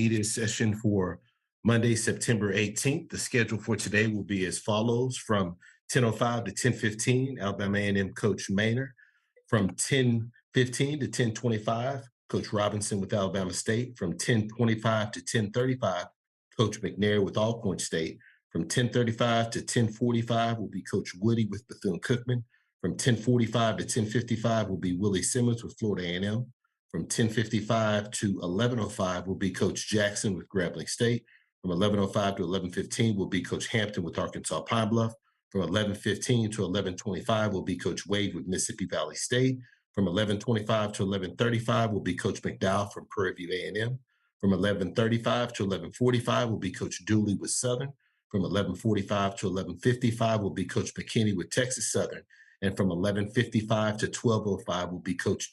media session for Monday, September 18th. The schedule for today will be as follows: from 10:05 to 10:15, Alabama A&M Coach Maynor. From 10:15 to 10:25, Coach Robinson with Alabama State. From 10:25 to 10:35, Coach McNair with Alcorn State. From 10:35 to 10:45 will be Coach Woodie with Bethune-Cookman. From 10:45 to 10:55 will be Willie Simmons with Florida A&M. From 10:55 to 11:05 will be Coach Jackson with Grambling State. From 11:05 to 11:15 will be Coach Hampton with Arkansas Pine Bluff. From 11:15 to 11:25 will be Coach Wade with Mississippi Valley State. From 11:25 to 11:35 will be Coach McDowell from Prairie View A&M. From 11:35 to 11:45 will be Coach Dooley with Southern. From 11:45 to 11:55 will be Coach McKinney with Texas Southern. And from 11:55 to 12:05 will be Coach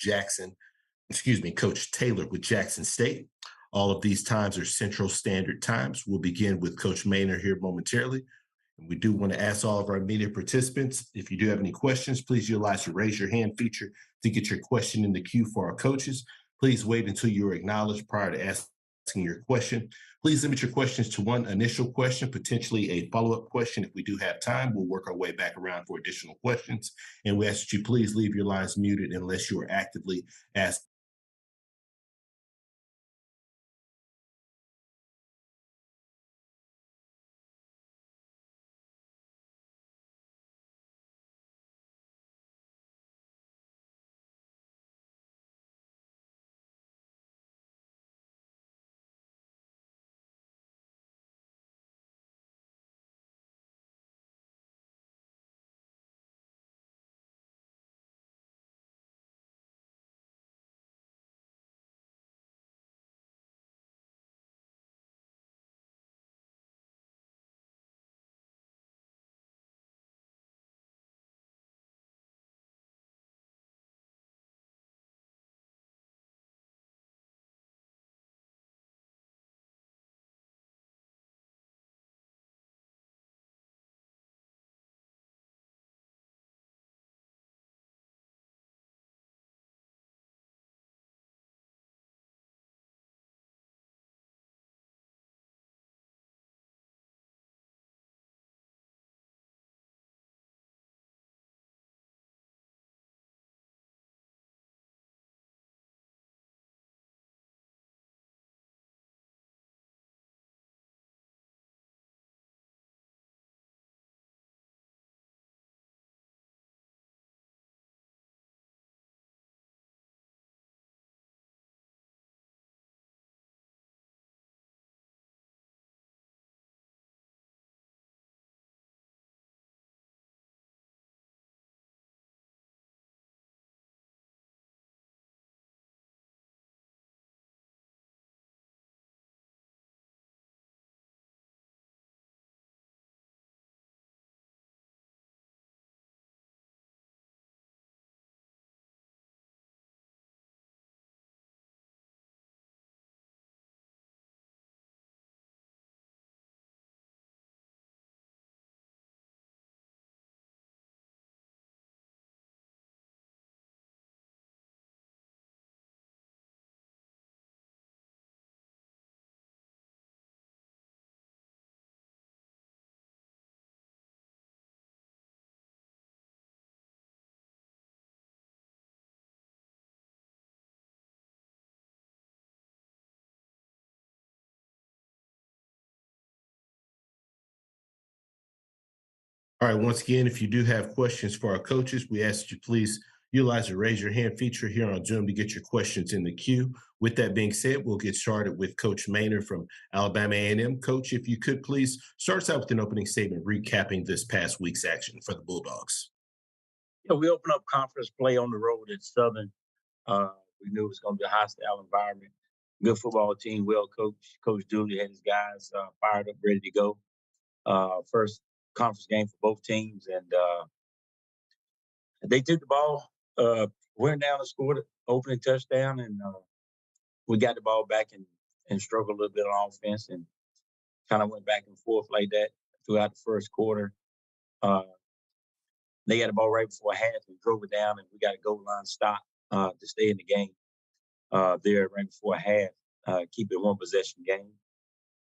Taylor with Jackson State. All of these times are Central Standard Times. We'll begin with Coach Maynor here momentarily. And we do want to ask all of our media participants, if you do have any questions, please utilize the raise your hand feature to get your question in the queue for our coaches. Please wait until you are acknowledged prior to asking your question. Please limit your questions to one initial question, potentially a follow-up question. If we do have time, we'll work our way back around for additional questions. And we ask that you please leave your lines muted unless you are actively asked. All right, once again, if you do have questions for our coaches, we ask that you please utilize the raise your hand feature here on Zoom to get your questions in the queue. With that being said, we'll get started with Coach Maynor from Alabama A&M. Coach, if you could please start us out with an opening statement recapping this past week's action for the Bulldogs. Yeah, we opened up conference play on the road at Southern. We knew it was going to be a hostile environment. Good football team, well coached. Coach Dooley had his guys fired up, ready to go. First conference game for both teams, and they took the ball, went down and scored an opening touchdown, and we got the ball back and struggled a little bit on offense and kind of went back and forth like that throughout the first quarter. They got the ball right before half and drove it down, and we got a goal line stop to stay in the game there right before half. keep it one possession game.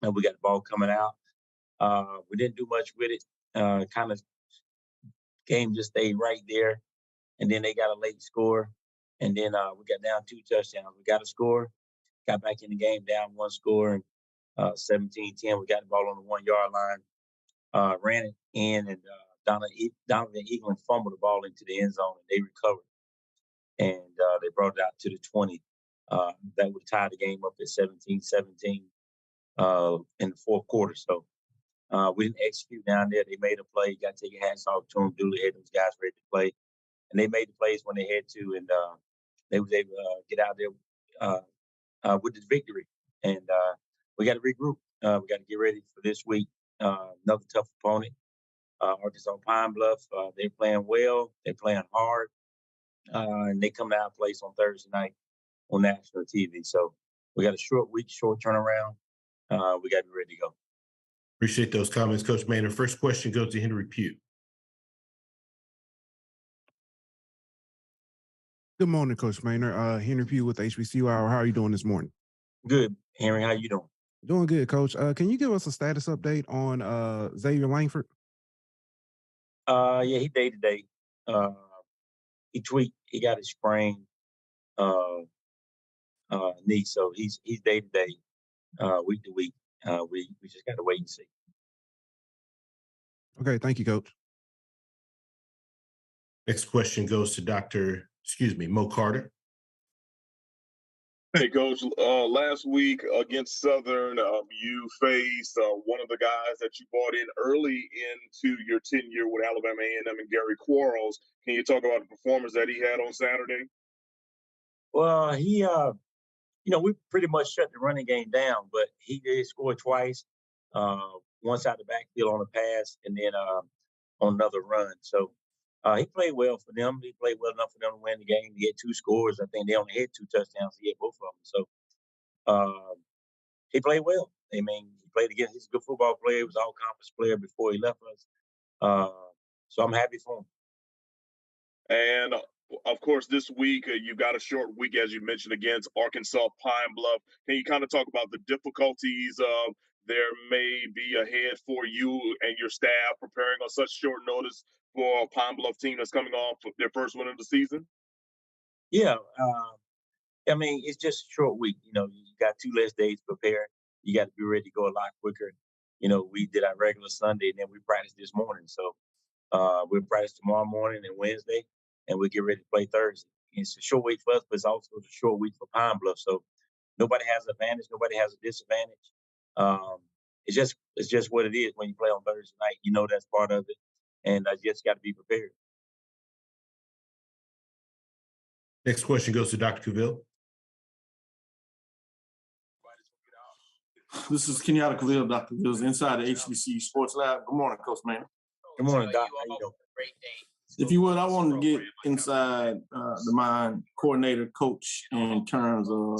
And we got the ball coming out. We didn't do much with it. Kind of game just stayed right there. And then they got a late score. And then we got down 2 touchdowns. We got a score, got back in the game down 1 score, and 17-10. We got the ball on the 1-yard line, ran it in, and Donovan Eaglin fumbled the ball into the end zone, and they recovered. And they brought it out to the 20. That would tie the game up at 17-17 in the fourth quarter. So we didn't execute down there. They made a play. You got to take your hats off to them. Dooley had those guys ready to play. And they made the plays when they had to, and they was able to get out there with the victory. And we got to regroup. We got to get ready for this week. Another tough opponent, Arkansas Pine Bluff. They're playing well. They're playing hard. And they come to our place on Thursday night on national TV. So we got a short week, short turnaround. We got to be ready to go. Appreciate those comments, Coach Maynor. First question goes to Henry Pugh. Good morning, Coach Maynor. Henry Pugh with HBCU Hour. How are you doing this morning? Good, Henry. How you doing? Doing good, Coach. Can you give us a status update on Xavier Langford? Yeah, he day to day. He tweaked. He got his sprain knee, so he's day to day, week to week. We just got to wait and see. Okay, thank you, Coach. Next question goes to Mo Carter. Hey, Coach. Last week against Southern, you faced one of the guys that you brought in early into your tenure with Alabama A&M and Gary Quarles. Can you talk about the performance that he had on Saturday? Well, he, we pretty much shut the running game down, but he did score twice, once out the backfield on a pass, and then on another run. So he played well for them. He played well enough for them to win the game. He had 2 scores. I think they only had 2 touchdowns. He had both of them. So he played well. I mean, he played against. He's a good football player. He was an all-conference player before he left us. So I'm happy for him. And of course, this week you've got a short week, as you mentioned, against Arkansas Pine Bluff. Can you kind of talk about the difficulties there may be ahead for you and your staff preparing on such short notice for a Pine Bluff team that's coming off their first win of the season? Yeah, I mean, it's just a short week. You got 2 less days to prepare. You got to be ready to go a lot quicker. We did our regular Sunday, and then we practiced this morning. So we'll practice tomorrow morning and Wednesday, and we'll get ready to play Thursday. It's a short week for us, but it's also a short week for Pine Bluff. So nobody has an advantage. Nobody has a disadvantage. It's just what it is when you play on Thursday night. That's part of it, and I just got to be prepared. Next question goes to Dr. Cavill. This is Kenyatta Cavill, Dr. Cavill's inside the HBCU Sports Lab. Good morning, Coach Maynor. Good morning, Doc. How you doing? If you would, I wanted to get inside the mind coordinator, coach, in terms of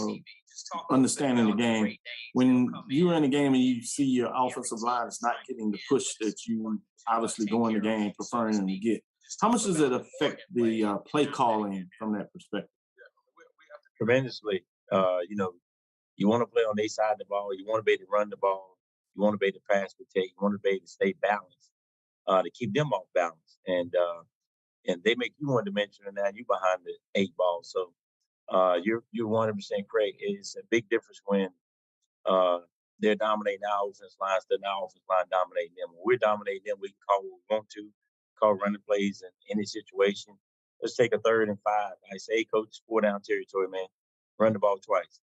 understanding the game. When you're in the game and you see your offensive line is not getting the push that you obviously go in the game preferring them to get, how much does it affect the play calling from that perspective? Tremendously. You want to play on their side of the ball. You want to be able to run the ball. You want to be able to pass protect. You want to be able to stay balanced, to keep them off balance. And they make you one-dimensional, and now you behind the 8 ball. So you're 100% correct. It's a big difference when they're dominating our offense line instead of our offense line dominating them. When we're dominating them, we can call what we want to, call running plays in any situation. Let's take a 3rd and 5. I say, hey, coach, 4-down territory, man. Run the ball twice.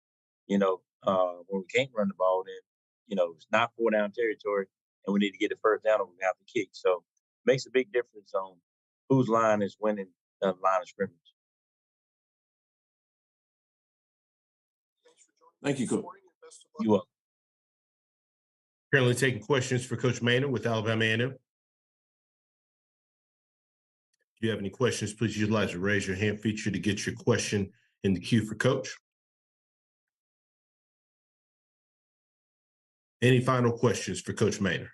When we can't run the ball, then, it's not 4-down territory, and we need to get the first down, or we have to kick. So it makes a big difference on whose line is winning the line of scrimmage. Thank you, Coach. You're welcome. Currently taking questions for Coach Maynor with Alabama A&M. If you have any questions, please utilize the raise your hand feature to get your question in the queue for Coach. Any final questions for Coach Maynor?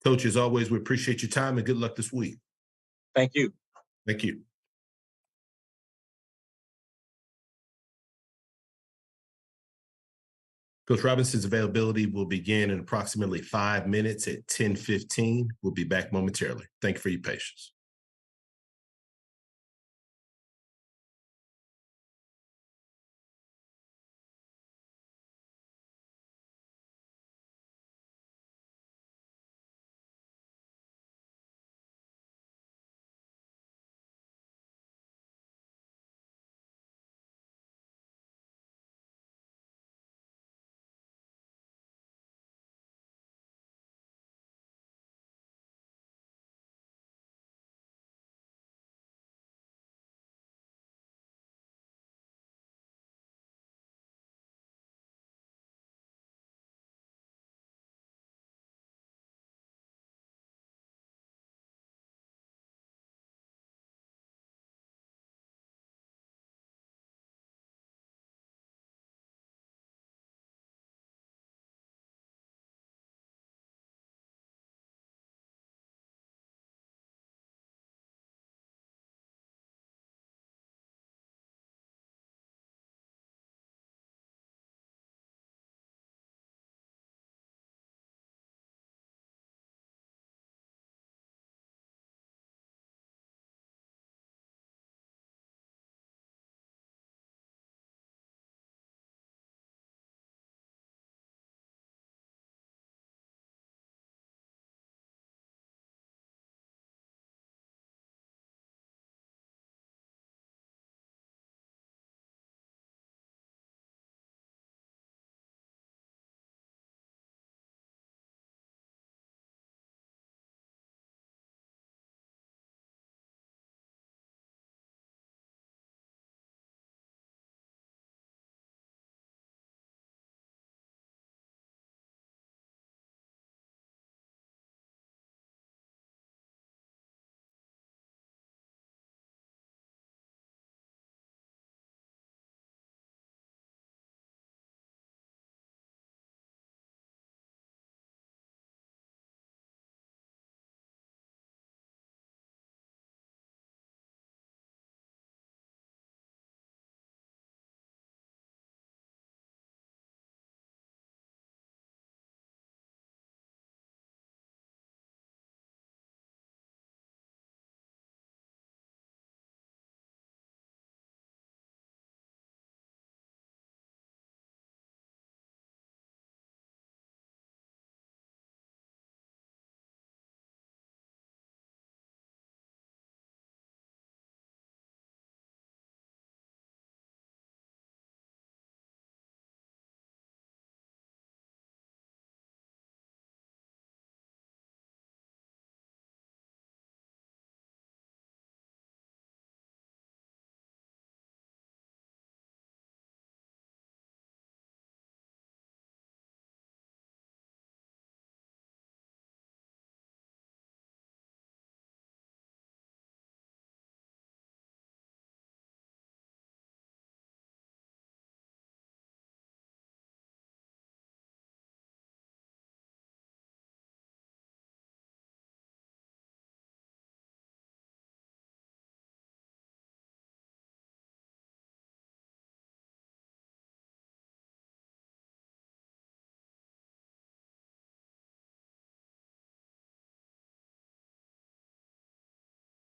Coach, as always, we appreciate your time and good luck this week. Thank you. Thank you. Coach Robinson's availability will begin in approximately 5 minutes at 10:15. We'll be back momentarily. Thank you for your patience.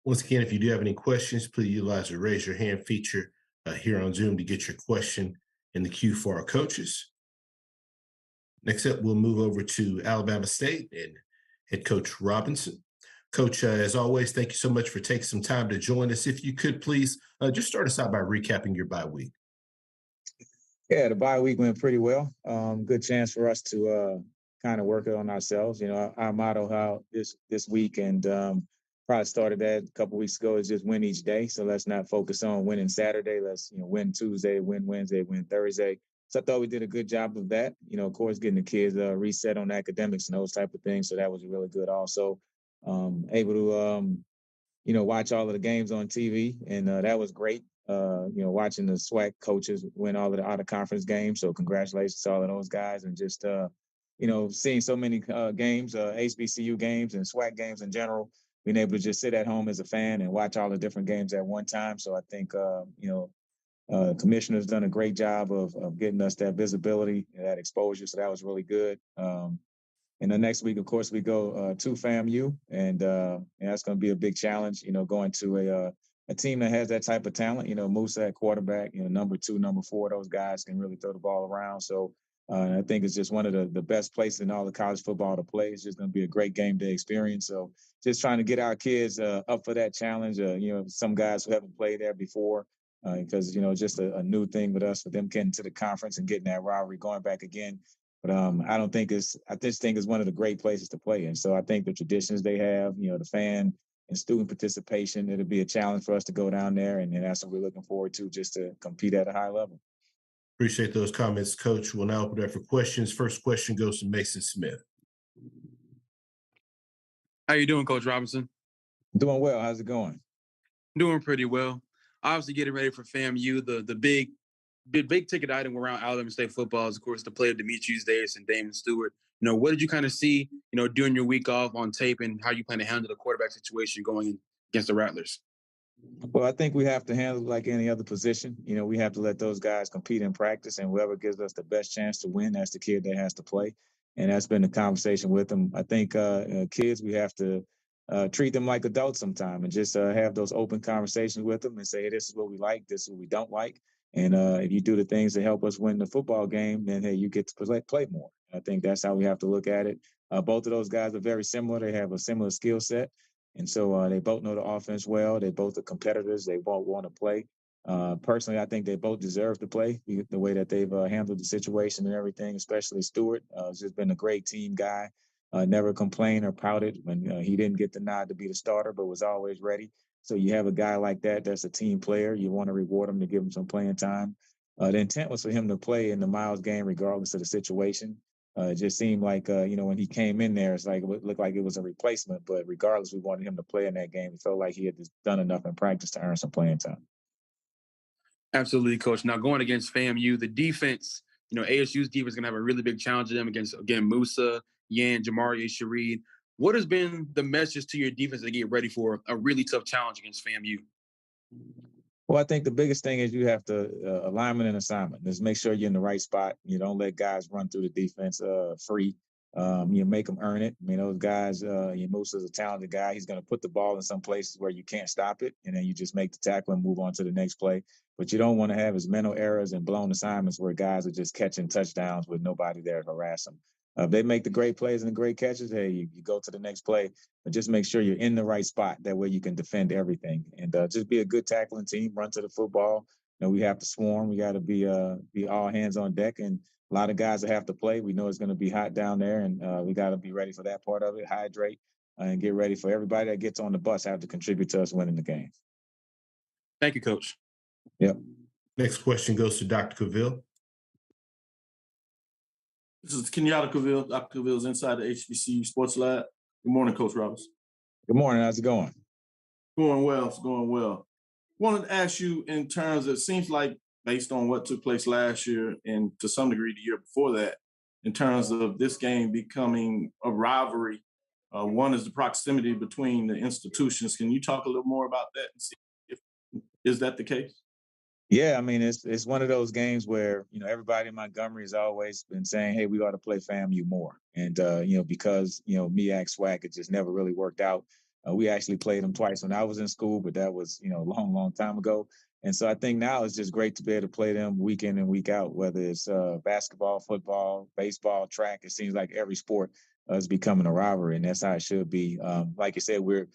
Once again, if you do have any questions, please utilize the raise your hand feature here on Zoom to get your question in the queue for our coaches. Next up, we'll move over to Alabama State and head coach Robinson. Coach, as always, thank you so much for taking some time to join us. If you could please just start us out by recapping your bye week. Yeah, the bye week went pretty well. Good chance for us to kind of work it on ourselves. You know, our motto how this week and probably started that a couple weeks ago is just win each day. So let's not focus on winning Saturday. Let's win Tuesday, win Wednesday, win Thursday. So I thought we did a good job of that. You know, of course, getting the kids reset on academics and those type of things. So that was really good. Also, able to watch all of the games on TV, and that was great. Watching the SWAC coaches win all of the out-of-conference games. So congratulations to all of those guys, and just seeing so many games, HBCU games and SWAC games in general, being able to just sit at home as a fan and watch all the different games at one time. So I think Commissioner's done a great job of getting us that visibility and that exposure, so that was really good. And the next week, of course, we go to FAMU, and that's going to be a big challenge. Going to a team that has that type of talent. Musa at quarterback. Number 2, number 4, those guys can really throw the ball around. So I think it's just one of the best places in all of college football to play. It's just going to be a great game day experience. So just trying to get our kids up for that challenge. Some guys who haven't played there before, because just a new thing with us, for them getting to the conference and getting that rivalry going back again. But I just think it's one of the great places to play in. So I think the traditions they have, the fan and student participation, it'll be a challenge for us to go down there. And that's what we're looking forward to, just to compete at a high level. Appreciate those comments, Coach. We'll now open it up for questions. First question goes to Mason Smith. How you doing, Coach Robinson? Doing well. How's it going? Doing pretty well. Obviously getting ready for FAMU. The big ticket item around Alabama State football is, of course, the play of Demetrius Davis and Damon Stewart. What did you kind of see, during your week off on tape, and how you plan to handle the quarterback situation going against the Rattlers? Well, I think we have to handle it like any other position. We have to let those guys compete in practice, and whoever gives us the best chance to win, that's the kid that has to play. And that's been the conversation with them. I think kids, we have to treat them like adults sometime, and just have those open conversations with them and say, hey, this is what we like, this is what we don't like. And if you do the things that help us win the football game, then, hey, you get to play more. I think that's how we have to look at it. Both of those guys are very similar. They have a similar skill set. And so they both know the offense well. They both are competitors. They both want to play. Personally, I think they both deserve to play the way that they've handled the situation and everything, especially Stewart. Has just been a great team guy. Never complained or pouted when he didn't get the nod to be the starter, but was always ready. So you have a guy like that that's a team player. You want to reward him to give him some playing time. The intent was for him to play in the Miles game regardless of the situation. It just seemed like, when he came in there, it looked like it was a replacement. But regardless, we wanted him to play in that game. It felt like he had done enough in practice to earn some playing time. Absolutely, Coach. Now, going against FAMU, the defense, ASU's defense is going to have a really big challenge to them against, again, Musa, Yan, Jamari, Shareed. What has been the message to your defense to get ready for a really tough challenge against FAMU? Well, I think the biggest thing is you have to alignment and assignment. Just make sure you're in the right spot. You don't let guys run through the defense free. You make them earn it. Those guys, Musa's a talented guy. He's going to put the ball in some places where you can't stop it, and then you just make the tackle and move on to the next play. But you don't want to have his mental errors and blown assignments where guys are just catching touchdowns with nobody there to harass them. They make the great plays and the great catches. Hey, you go to the next play, but just make sure you're in the right spot. That way you can defend everything, and just be a good tackling team. Run to the football. We have to swarm. We got to be all hands on deck, and a lot of guys that have to play. We know it's going to be hot down there, and we got to be ready for that part of it. Hydrate and get ready for everybody that gets on the bus have to contribute to us winning the game. Thank you, Coach. Yep. Next question goes to Dr. Cavill. This is Kenyatta Cavill. Dr. Cavill's inside the HBCU Sports Lab. Good morning, Coach Roberts. Good morning. How's it going? Going well. It's going well. Wanted to ask you, in terms of, it seems like based on what took place last year and to some degree the year before that, in terms of this game becoming a rivalry, one is the proximity between the institutions. Can you talk a little more about that and see if is that the case? Yeah, it's one of those games where, everybody in Montgomery has always been saying, hey, we ought to play FAMU more. And, because, MEAC SWAC, it just never really worked out. We actually played them twice when I was in school, but that was, a long, long time ago. And so I think now it's just great to be able to play them week in and week out, whether it's basketball, football, baseball, track. It seems like every sport is becoming a rivalry, and that's how it should be. Like you said, we're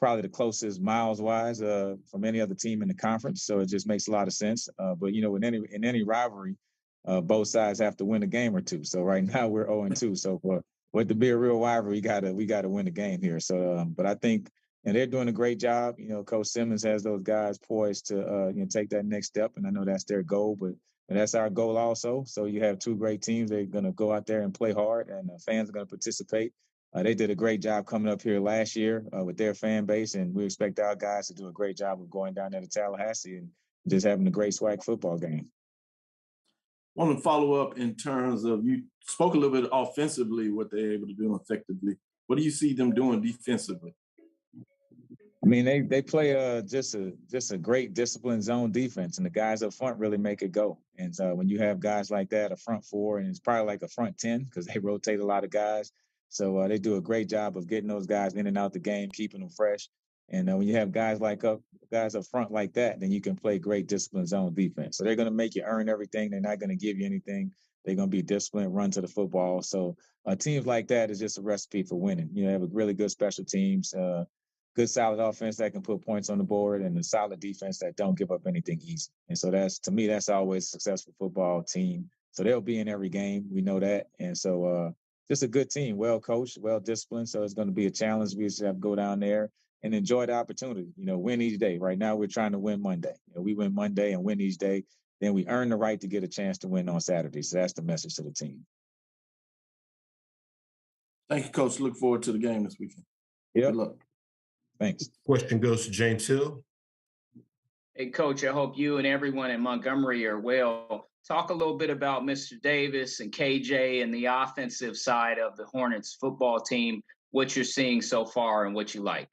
probably the closest miles-wise from any other team in the conference, so it just makes a lot of sense. But in any rivalry, both sides have to win a game or two. So right now we're 0-2. So for it to be a real rivalry, we gotta win the game here. So, but I think, and they're doing a great job. Coach Simmons has those guys poised to take that next step, and I know that's their goal. But that's our goal also. So you have two great teams. They're going to go out there and play hard, and fans are going to participate. They did a great job coming up here last year with their fan base, and we expect our guys to do a great job of going down there to Tallahassee and just having a great SWAC football game. I want to follow up in terms of, you spoke a little bit offensively, what they're able to do effectively. What do you see them doing defensively? mean, they play just a great disciplined zone defense, and the guys up front really make it go. And when you have guys like that, a front four, and it's probably like a front 10 because they rotate a lot of guys. So they do a great job of getting those guys in and out the game, keeping them fresh. And when you have guys up front like that, then you can play great disciplined zone defense. So they're going to make you earn everything. They're not going to give you anything. They're going to be disciplined, run to the football. So teams like that is just a recipe for winning. You know, they have a really good special teams, good solid offense that can put points on the board, and a solid defense that don't give up anything easy. And so to me, that's always a successful football team. So they'll be in every game. We know that. And so just a good team, well coached, well disciplined. So it's going to be a challenge. We just have to go down there and enjoy the opportunity, you know, win each day. Right now, we're trying to win Monday. You know, we win Monday and win each day. Then we earn the right to get a chance to win on Saturday. So that's the message to the team. Thank you, Coach. Look forward to the game this weekend. Yep. Good luck. Thanks. Question goes to James Hill. Hey, Coach, I hope you and everyone in Montgomery are well. Talk a little bit about Mr. Davis and KJ and the offensive side of the Hornets football team, what you're seeing so far and what you like.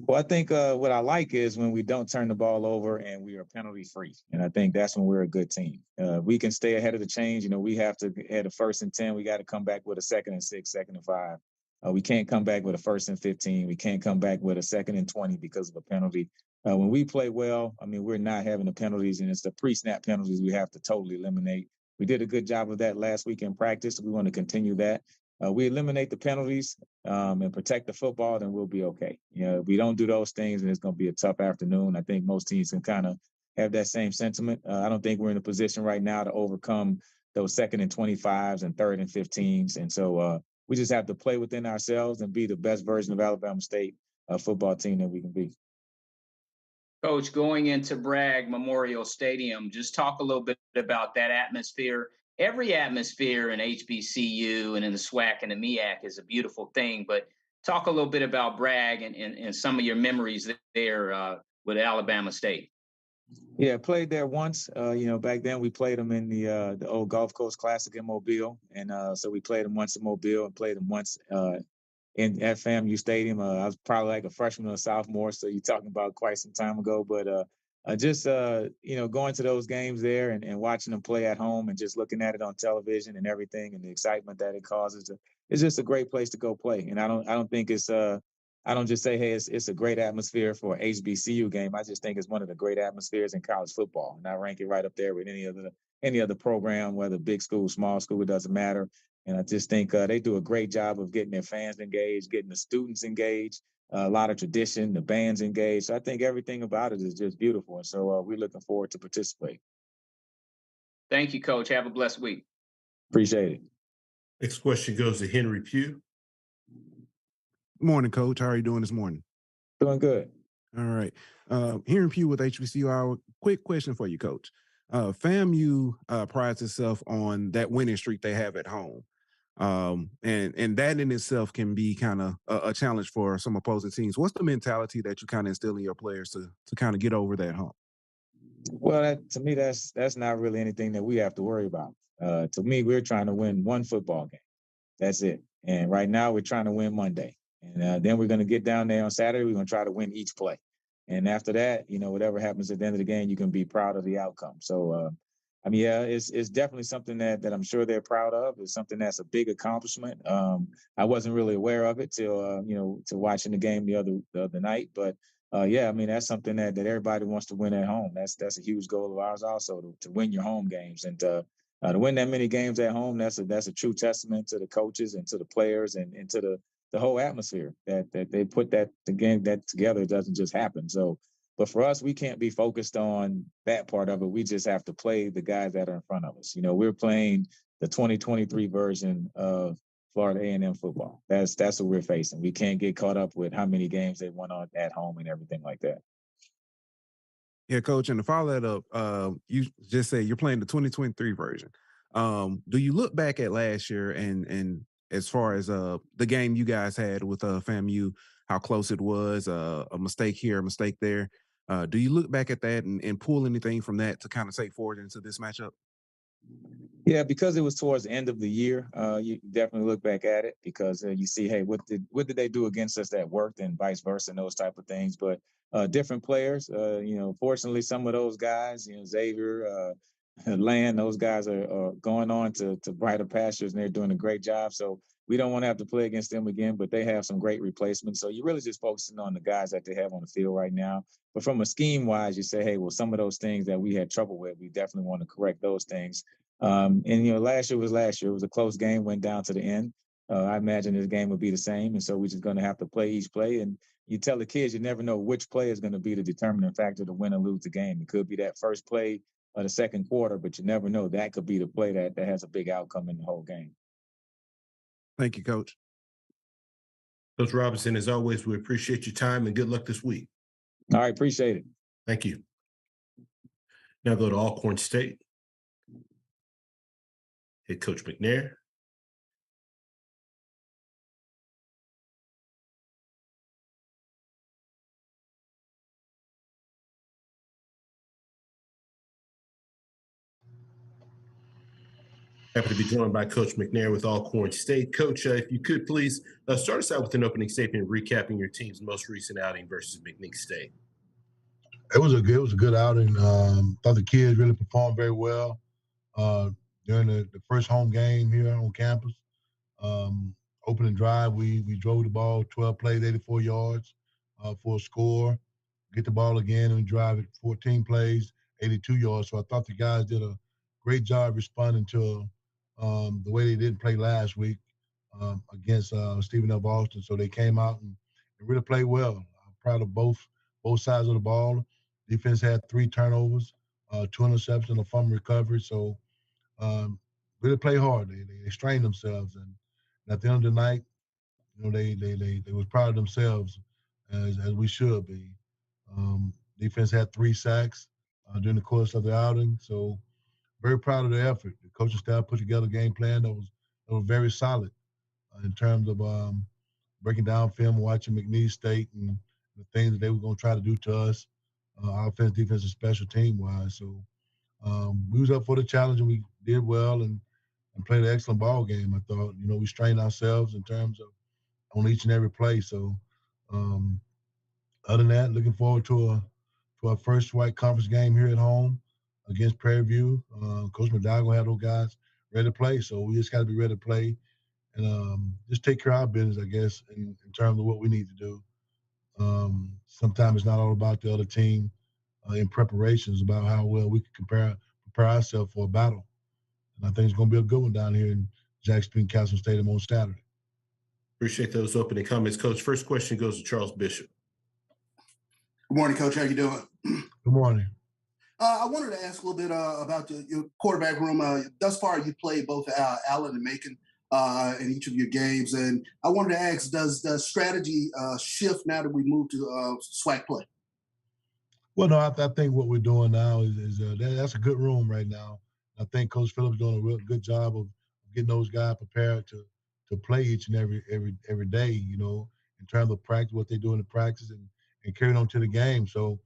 Well, I think what I like is when we don't turn the ball over and we are penalty free. And I think that's when we're a good team. We can stay ahead of the chains. You know, we have to head a 1st and 10. We got to come back with a 2nd and 6, 2nd and 5. We can't come back with a 1st and 15. We can't come back with a 2nd and 20 because of a penalty. When we play well, I mean, we're not having the penalties, and it's the pre-snap penalties we have to totally eliminate. We did a good job of that last week in practice. We want to continue that. We eliminate the penalties and protect the football, then we'll be okay. You know, if we don't do those things, then it's going to be a tough afternoon. I think most teams can kind of have that same sentiment. I don't think we're in a position right now to overcome those 2nd and 25s and 3rd and 15s. And so we just have to play within ourselves and be the best version of Alabama State football team that we can be. Coach, going into Bragg Memorial Stadium, just talk a little bit about that atmosphere. Every atmosphere in HBCU and in the SWAC and the MEAC is a beautiful thing, but talk a little bit about Bragg and some of your memories there with Alabama State. Yeah, played there once. You know, back then we played them in the old Gulf Coast Classic in Mobile, and so we played them once in Mobile and played them once at FAMU Stadium. I was probably like a freshman or sophomore, so you're talking about quite some time ago. But just you know, going to those games there and watching them play at home and just looking at it on television and everything and the excitement that it causes, it's just a great place to go play. And I don't think it's I don't just say, hey, it's a great atmosphere for an HBCU game. I just think it's one of the great atmospheres in college football, and I rank it right up there with any other program, whether big school, small school, it doesn't matter. And I just think they do a great job of getting their fans engaged, getting the students engaged, a lot of tradition, the bands engaged. So I think everything about it is just beautiful. And so we're looking forward to participate. Thank you, Coach. Have a blessed week. Appreciate it. Next question goes to Henry Pugh. Good morning, Coach. How are you doing this morning? Doing good. All right. Henry Pugh with HBCU Hour. Quick question for you, Coach. FAMU prides itself on that winning streak they have at home. And that in itself can be kind of a challenge for some opposing teams. What's the mentality that you kind of instill in your players to kind of get over that hump? Well, to me, that's not really anything that we have to worry about. To me, we're trying to win one football game. That's it. And right now we're trying to win Monday. And then we're going to get down there on Saturday. We're going to try to win each play. And after that, you know, whatever happens at the end of the game, you can be proud of the outcome. So, I mean, yeah, it's definitely something that I'm sure they're proud of. It's something that's a big accomplishment. I wasn't really aware of it till, you know, to watching the game the other night. But yeah, I mean, that's something that everybody wants to win at home. That's a huge goal of ours also, to win your home games. And to win that many games at home, that's a true testament to the coaches and to the players and to the whole atmosphere that they put the game that together. It doesn't just happen. So, but for us, we can't be focused on that part of it. We just have to play the guys that are in front of us. You know, we're playing the 2023 version of Florida A&M football. That's what we're facing. We can't get caught up with how many games they won on at home and everything like that. Yeah, Coach, and to follow that up, you just say you're playing the 2023 version. Do you look back at last year and as far as the game you guys had with FAMU, how close it was, a mistake here, a mistake there? Do you look back at that and pull anything from that to kind of take forward into this matchup? Yeah, because it was towards the end of the year, you definitely look back at it because you see, hey, what did they do against us that worked, and vice versa, and those type of things. But different players, fortunately, some of those guys, Xavier, Land, those guys are going on to brighter pastures, and they're doing a great job. So we don't want to have to play against them again, but they have some great replacements. So you're really just focusing on the guys that they have on the field right now. But from a scheme wise, you say, hey, well, some of those things that we had trouble with, we definitely want to correct those things. Last year was last year. It was a close game, went down to the end. I imagine this game would be the same. And so we're just going to have to play each play. And you tell the kids, you never know which play is going to be the determining factor to win or lose the game. It could be that first play of the second quarter, but you never know. That could be the play that has a big outcome in the whole game. Thank you, Coach. Coach Robinson, as always, we appreciate your time and good luck this week. All right, appreciate it. Thank you. Now go to Alcorn State. Head coach McNair. Happy to be joined by Coach McNair with Alcorn State. Coach, if you could please start us out with an opening statement recapping your team's most recent outing versus McNeese State. It was a good outing. Thought the kids really performed very well during the first home game here on campus. Opening drive, we drove the ball 12 plays, 84 yards for a score. Get the ball again and we drive it 14 plays, 82 yards. So I thought the guys did a great job responding to the way they didn't play last week against Stephen F. Austin. So they came out and really played well. I'm proud of both sides of the ball. Defense had 3 turnovers, 2 interceptions, and a fumble recovery. So really play hard. They strained themselves, and at the end of the night, they was proud of themselves as we should be. Defense had 3 sacks during the course of the outing, so very proud of the effort. The coaching staff put together a game plan that was very solid in terms of breaking down film, watching McNeese State, and the things that they were going to try to do to us, offense, defense, and special team wise. So we was up for the challenge, and we did well and played an excellent ball game. I thought, we strained ourselves in terms of on each and every play. So other than that, looking forward to our first SWAC conference game here at home against Prairie View. Coach McDowell had those guys ready to play, so we just got to be ready to play and just take care of our business, I guess, in terms of what we need to do. Sometimes it's not all about the other team in preparation. It's about how well we can prepare ourselves for a battle. And I think it's going to be a good one down here in Jackson Castle Stadium on Saturday. Appreciate those opening comments, Coach. First question goes to Charles Bishop. Good morning, Coach. How you doing? Good morning. I wanted to ask a little bit about your quarterback room. Thus far, you played both Allen and Macon in each of your games. And I wanted to ask, does the strategy shift now that we move to SWAC play? Well, no, I think what we're doing now is that's a good room right now. I think Coach Phillips doing a real good job of getting those guys prepared to play each and every day, in terms of practice, what they do in the practice and carrying on to the game. So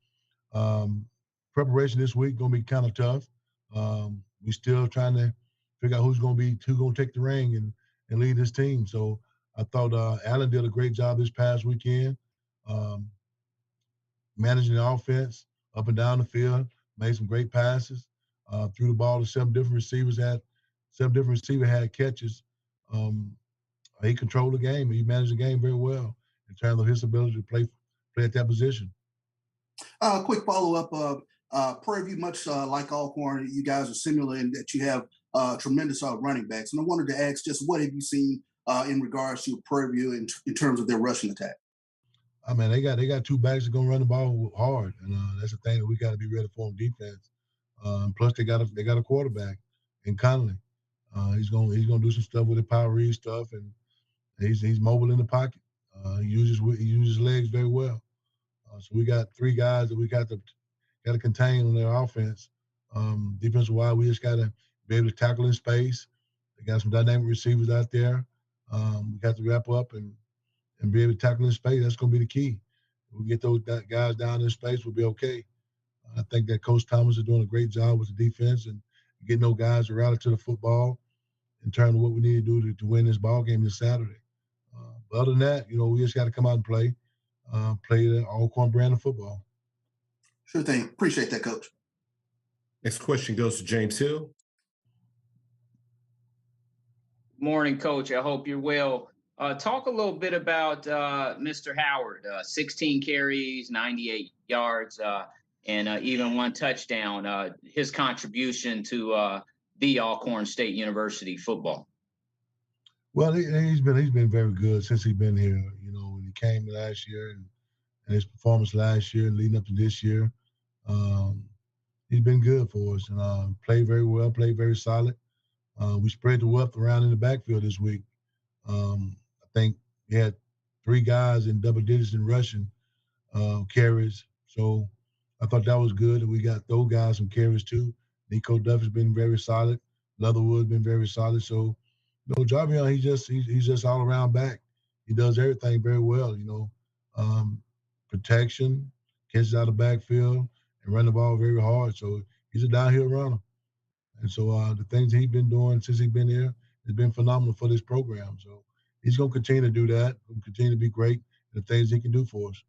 preparation this week going to be kind of tough. We're still trying to figure out who's going to take the ring and lead this team. So I thought Allen did a great job this past weekend, managing the offense up and down the field, made some great passes, threw the ball to 7 different receivers, had catches. He controlled the game. He managed the game very well in terms of his ability to play at that position. Quick follow-up. Prairie View, much like Alcorn, you guys are similar in that you have tremendous running backs. And I wanted to ask just what have you seen in regards to Prairie View in terms of their rushing attack? I mean, they got 2 backs that going to run the ball hard. And that's the thing that we got to be ready for on defense. Plus, they got a quarterback in Connell. He's gonna do some stuff with the power read stuff, and he's mobile in the pocket. He uses legs very well. So we got 3 guys that we got to contain on their offense. Defensive wise, we just got to be able to tackle in space. They got some dynamic receivers out there. We got to wrap up and be able to tackle in space. That's going to be the key. If we get those guys down in space, we'll be okay. I think that Coach Thomas is doing a great job with the defense and get no guys to rally to the football in terms of what we need to do to win this ball game this Saturday. But other than that, we just got to come out and play the Alcorn brand of football. Sure thing. Appreciate that, Coach. Next question goes to James Hill. Morning, Coach. I hope you're well. Talk a little bit about Mr. Howard. 16 carries, 98 yards, and even one touchdown. His contribution to the Alcorn State University football. Well, he's been very good since he's been here. When he came last year and his performance last year and leading up to this year, he's been good for us and played very well, played very solid. We spread the wealth around in the backfield this week. I think we had 3 guys in double digits in rushing carries. So I thought that was good. And we got those guys some carries too. Nico Duff has been very solid. Leatherwood's been very solid. So, Javion, he's just all around back. He does everything very well, protection, catches out of the backfield, and run the ball very hard. So he's a downhill runner. And so the things that he's been doing since he's been here has been phenomenal for this program. So he's going to continue to do that, continue to be great in the things he can do for us.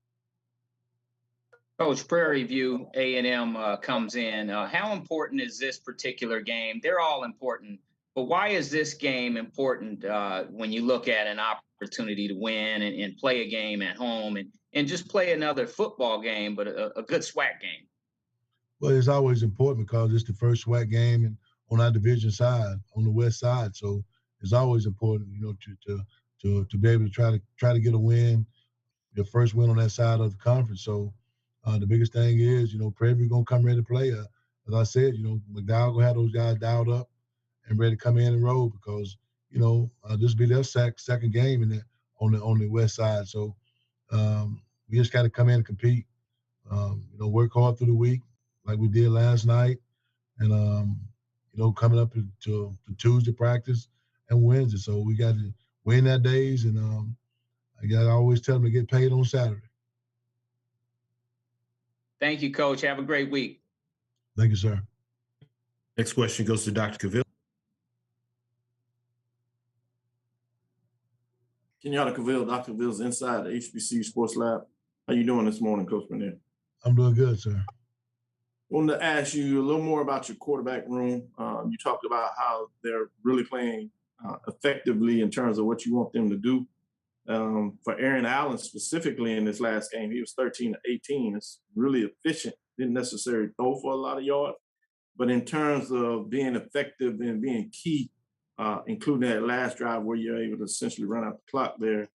Coach, Prairie View A&M comes in. How important is this particular game? They're all important, but why is this game important when you look at an opportunity to win and play a game at home and just play another football game, but a good SWAC game? Well, it's always important because it's the first SWAC game on our division side, on the west side. So it's always important, to be able to try to get a win, your first win on that side of the conference. So the biggest thing is, Prairie View gonna come ready to play. As I said, McDowell gonna have those guys dialed up and ready to come in and roll because this will be their second game on the west side. So we just got to come in and compete. Work hard through the week like we did last night, and coming up to Tuesday practice and Wednesday. So we got to win that days, and I got to always tell them to get paid on Saturday. Thank you, Coach. Have a great week. Thank you, sir. Next question goes to Dr. Cavill. Kenyatta Cavill, Dr. Cavill's inside the HBCU Sports Lab. How you doing this morning, Coach McNair? I'm doing good, sir. Wanted to ask you a little more about your quarterback room. You talked about how they're really playing effectively in terms of what you want them to do. For Aaron Allen specifically in this last game, he was 13 to 18. It's really efficient. Didn't necessarily throw for a lot of yards, but in terms of being effective and being key, including that last drive where you're able to essentially run out the clock there.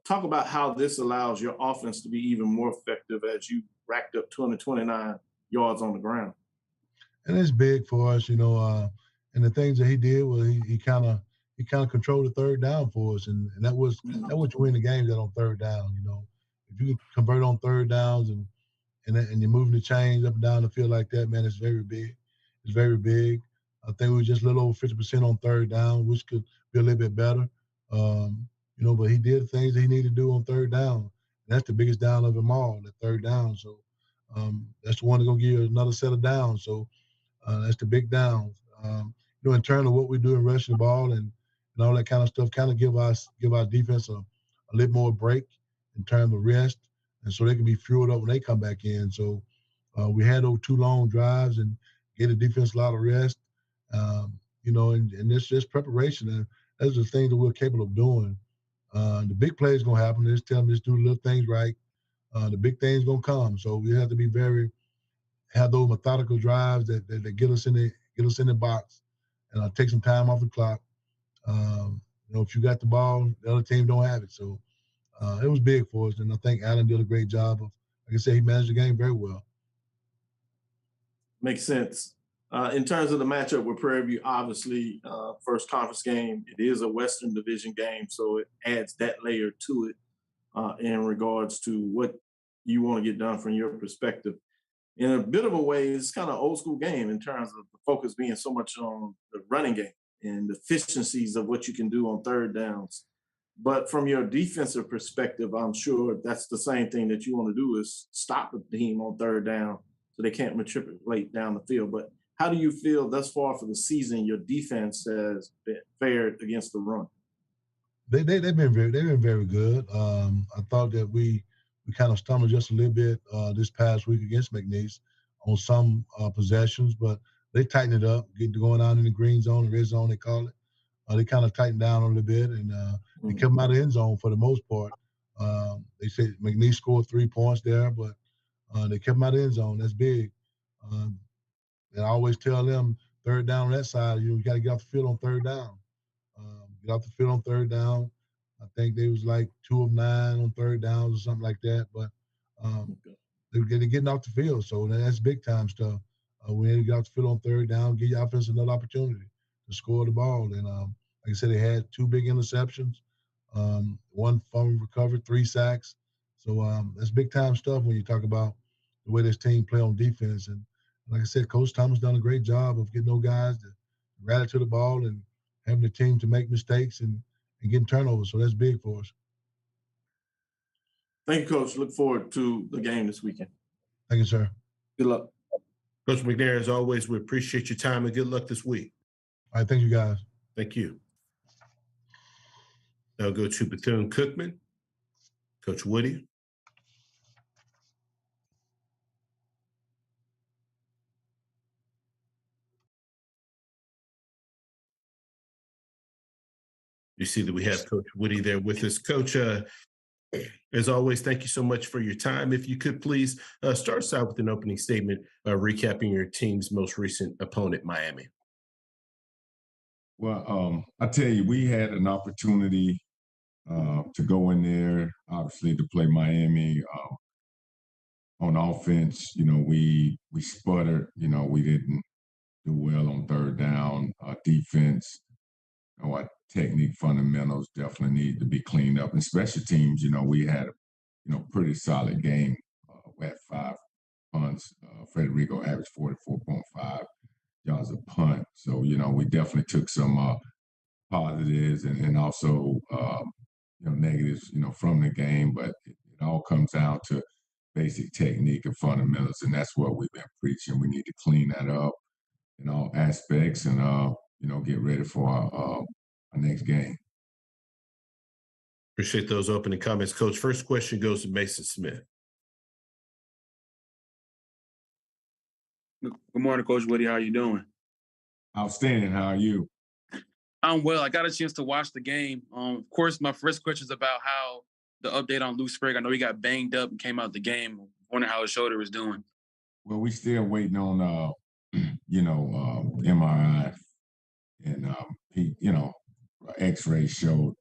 Talk about how this allows your offense to be even more effective as you racked up 229 yards on the ground. And it's big for us, and the things that he did was he kind of controlled the third down for us, and that was you win the game that on third down. If you can convert on third downs and you're moving the chains up and down the field like that, man, it's very big. It's very big. I think we were just a little over 50% on third down, which could be a little bit better. But he did things that he needed to do on third down. That's the biggest down of them all, the third down. So that's the one that's gonna give you another set of downs. So that's the big downs. In terms of what we do in rushing the ball and all that kind of stuff, kind of give our defense a little more break in terms of rest, and so they can be fueled up when they come back in. So we had those 2 long drives and get the defense a lot of rest. And it's just preparation, and those are the things that we're capable of doing. The big play is gonna happen. Just tell them just do the little things right. The big thing's gonna come. So we have to be have those methodical drives that get us in the box, and take some time off the clock. If you got the ball, the other team don't have it. So it was big for us, and I think Allen did a great job of, like I said, he managed the game very well. Makes sense. In terms of the matchup with Prairie View, obviously, first conference game, it is a Western Division game, so it adds that layer to it in regards to what you want to get done from your perspective. In a bit of a way, it's kind of old school game in terms of the focus being so much on the running game and the efficiencies of what you can do on third downs. But from your defensive perspective, I'm sure that's the same thing that you want to do is stop the team on third down so they can't matriculate down the field. But How do you feel thus far for the season your defense has fared against the run? They've been very good. I thought that we kind of stumbled just a little bit this past week against McNair on some possessions, but they tightened it up, going out in the green zone, the red zone they call it. They kind of tightened down a little bit, and they kept them out of the end zone for the most part. They said McNair scored 3 points there, but they kept them out of the end zone. That's big. And I always tell them, third down on that side, you got to get off the field on third down. Get off the field on third down. I think they was like 2 of 9 on third downs or something like that. But they're getting off the field, so that's big time stuff. We need to get off the field on third down, give your offense another opportunity to score the ball. And like I said, they had 2 big interceptions, 1 fumble recovered, 3 sacks. So that's big time stuff when you talk about the way this team play on defense. And like I said, Coach Thomas done a great job of getting those guys to rally to the ball and having the team to make mistakes and getting turnovers. So that's big for us. Thank you, Coach. Look forward to the game this weekend. Thank you, sir. Good luck. Coach McNair, as always, we appreciate your time and good luck this week. All right, thank you, guys. Thank you. I'll go to Bethune-Cookman. Coach Woodie. You see that we have Coach Woodie there with us. Coach, as always, thank you so much for your time. If you could please start us out with an opening statement recapping your team's most recent opponent, Miami. Well, I tell you, we had an opportunity to go in there, obviously, to play Miami. On offense, we sputtered. We didn't do well on third down. Defense, our technique fundamentals definitely need to be cleaned up. And special teams, we had a pretty solid game. We had 5 punts. Federico averaged 44.5 yards a punt. So, we definitely took some positives and also, negatives, from the game. But it all comes down to basic technique and fundamentals. And that's what we've been preaching. We need to clean that up in all aspects and, get ready for our next game. Appreciate those opening comments, Coach. First question goes to Mason Smith. Good morning, Coach Woodie. How are you doing? Outstanding. How are you? I'm well. I got a chance to watch the game. Of course, my first question is about how the update on Lou Sprague. I know he got banged up and came out the game. Wondering how his shoulder is doing. Well, we still waiting on, MRI, and he, X-ray showed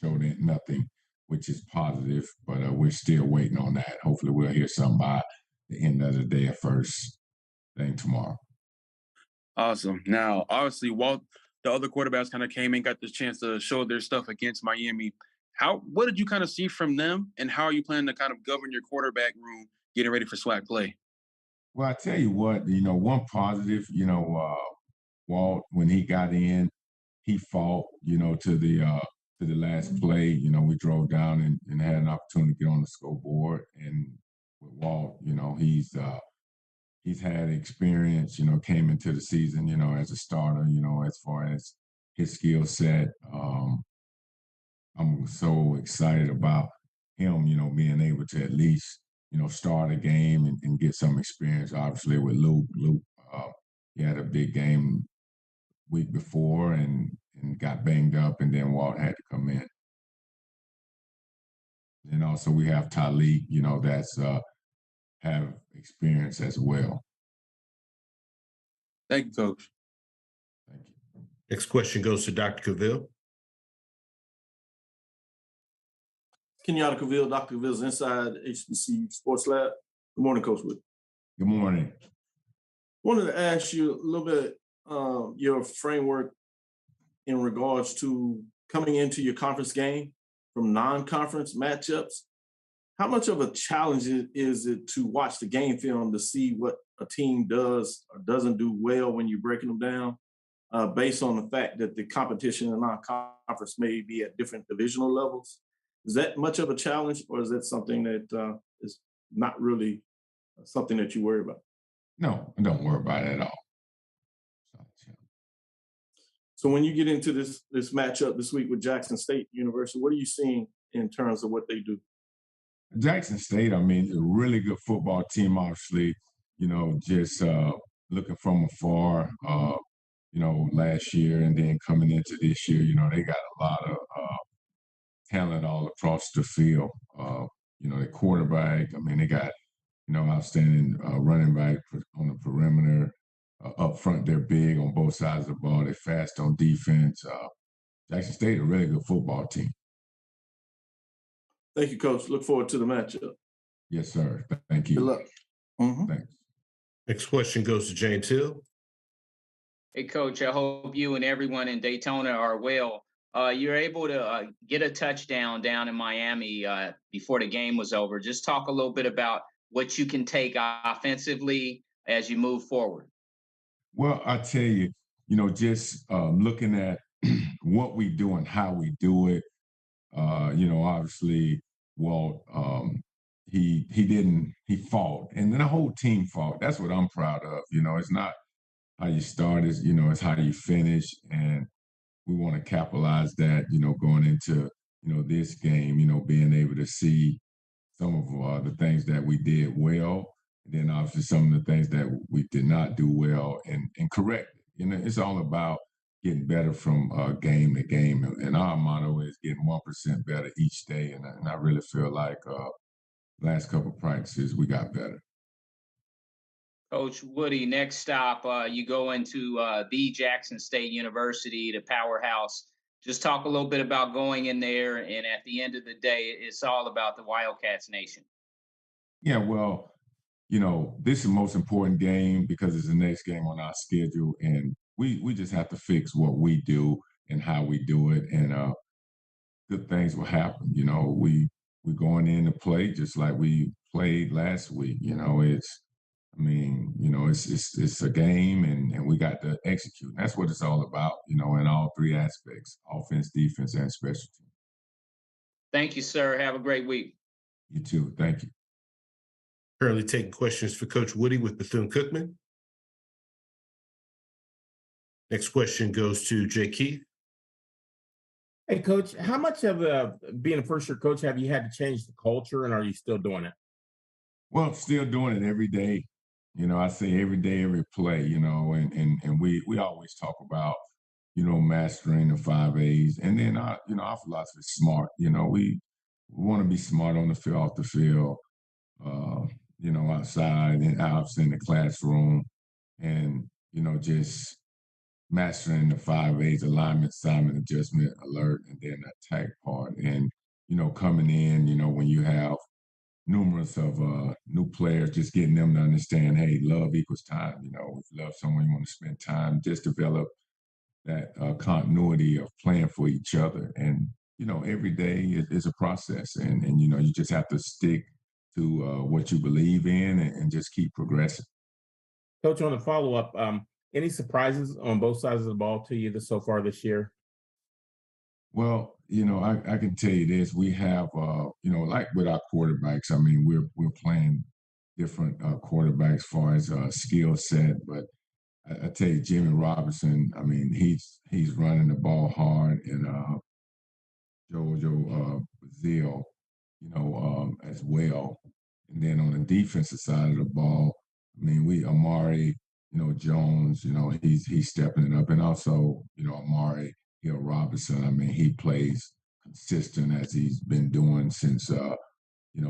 it nothing, which is positive, but we're still waiting on that. Hopefully, we'll hear something by the end of the day or first thing tomorrow. Awesome. Now, obviously, Walt, the other quarterbacks kind of came and got the chance to show their stuff against Miami. What did you kind of see from them, and how are you planning to kind of govern your quarterback room getting ready for SWAC play? Well, I tell you what, one positive, Walt, when he got in, he fought, to the last play. We drove down and had an opportunity to get on the scoreboard. And with Walt, he's had experience, came into the season, as a starter, as far as his skill set. I'm so excited about him, being able to at least, start a game and get some experience. Obviously, with Luke, he had a big game week before and got banged up, and then Walt had to come in. And also we have Talik, that's have experience as well. Thank you, Coach. Thank you. Next question goes to Dr. Cavill. Kenyatta Cavill, Dr. Cavill's Inside HBCU Sports Lab. Good morning, Coach Wood. Good morning. Wanted to ask you a little bit your framework in regards to coming into your conference game from non-conference matchups. How much of a challenge is it to watch the game film to see what a team does or doesn't do well when you're breaking them down, based on the fact that the competition in non-conference may be at different divisional levels? Is that much of a challenge, or is that something that is not really something that you worry about? No, I don't worry about it at all. So when you get into this matchup this week with Jackson State University, what are you seeing in terms of what they do? Jackson State, I mean, is a really good football team, obviously, just looking from afar, last year and then coming into this year, they got a lot of talent all across the field. The quarterback, I mean, they got, outstanding running back on the perimeter. Up front, they're big on both sides of the ball. They're fast on defense. Jackson State, a really good football team. Thank you, Coach. Look forward to the matchup. Yes, sir. Thank you. Good luck. Mm-hmm. Thanks. Next question goes to James Hill. Hey, Coach, I hope you and everyone in Daytona are well. You're able to get a touchdown down in Miami before the game was over. Just talk a little bit about what you can take offensively as you move forward. Well, I tell you, just looking at what we do and how we do it, obviously, Walt, he fought, and then the whole team fought. That's what I'm proud of. It's not how you start, it's how you finish, and we want to capitalize that, going into, this game, being able to see some of the things that we did well, and then obviously some of the things that we did not do well and correct it. It's all about getting better from game to game. And our motto is getting 1% better each day. And I really feel like last couple of practices, we got better. Coach Woodie, next stop, you go into the Jackson State University, the powerhouse. Just talk a little bit about going in there. And at the end of the day, it's all about the Wildcats Nation. Yeah, well, this is the most important game because it's the next game on our schedule. And we just have to fix what we do and how we do it. And good things will happen. We're going in to play just like we played last week. It's a game and we got to execute. That's what it's all about, in all three aspects: offense, defense, and special teams. Thank you, sir. Have a great week. You too. Thank you. Currently taking questions for Coach Woodie with Bethune-Cookman. Next question goes to Jay Keith. Hey, Coach, how much of being a first-year coach have you had to change the culture, and are you still doing it? Well, still doing it every day. I say every day, every play, and we always talk about, mastering the 5 A's. And then, our philosophy is smart. We want to be smart on the field, off the field, outside and obviously in the classroom. And, just mastering the 5 A's: alignment, assignment, adjustment, alert, and then the attack part. And, coming in, when you have numerous of new players, just getting them to understand, hey, love equals time. If you love someone, you want to spend time, just develop that continuity of playing for each other. And, every day is a process. And you just have to stick to what you believe in and just keep progressing. Coach, on the follow-up, any surprises on both sides of the ball to you so far this year? Well, I can tell you this: we have, like with our quarterbacks. I mean, we're playing different quarterbacks as far as skill set. But I tell you, Jimmy Robinson. I mean, he's running the ball hard, and Jojo Brazil, as well. And then on the defensive side of the ball, I mean, Amari, Jones, he's stepping it up, and also, Amari Hill Robinson. I mean, he plays consistent as he's been doing since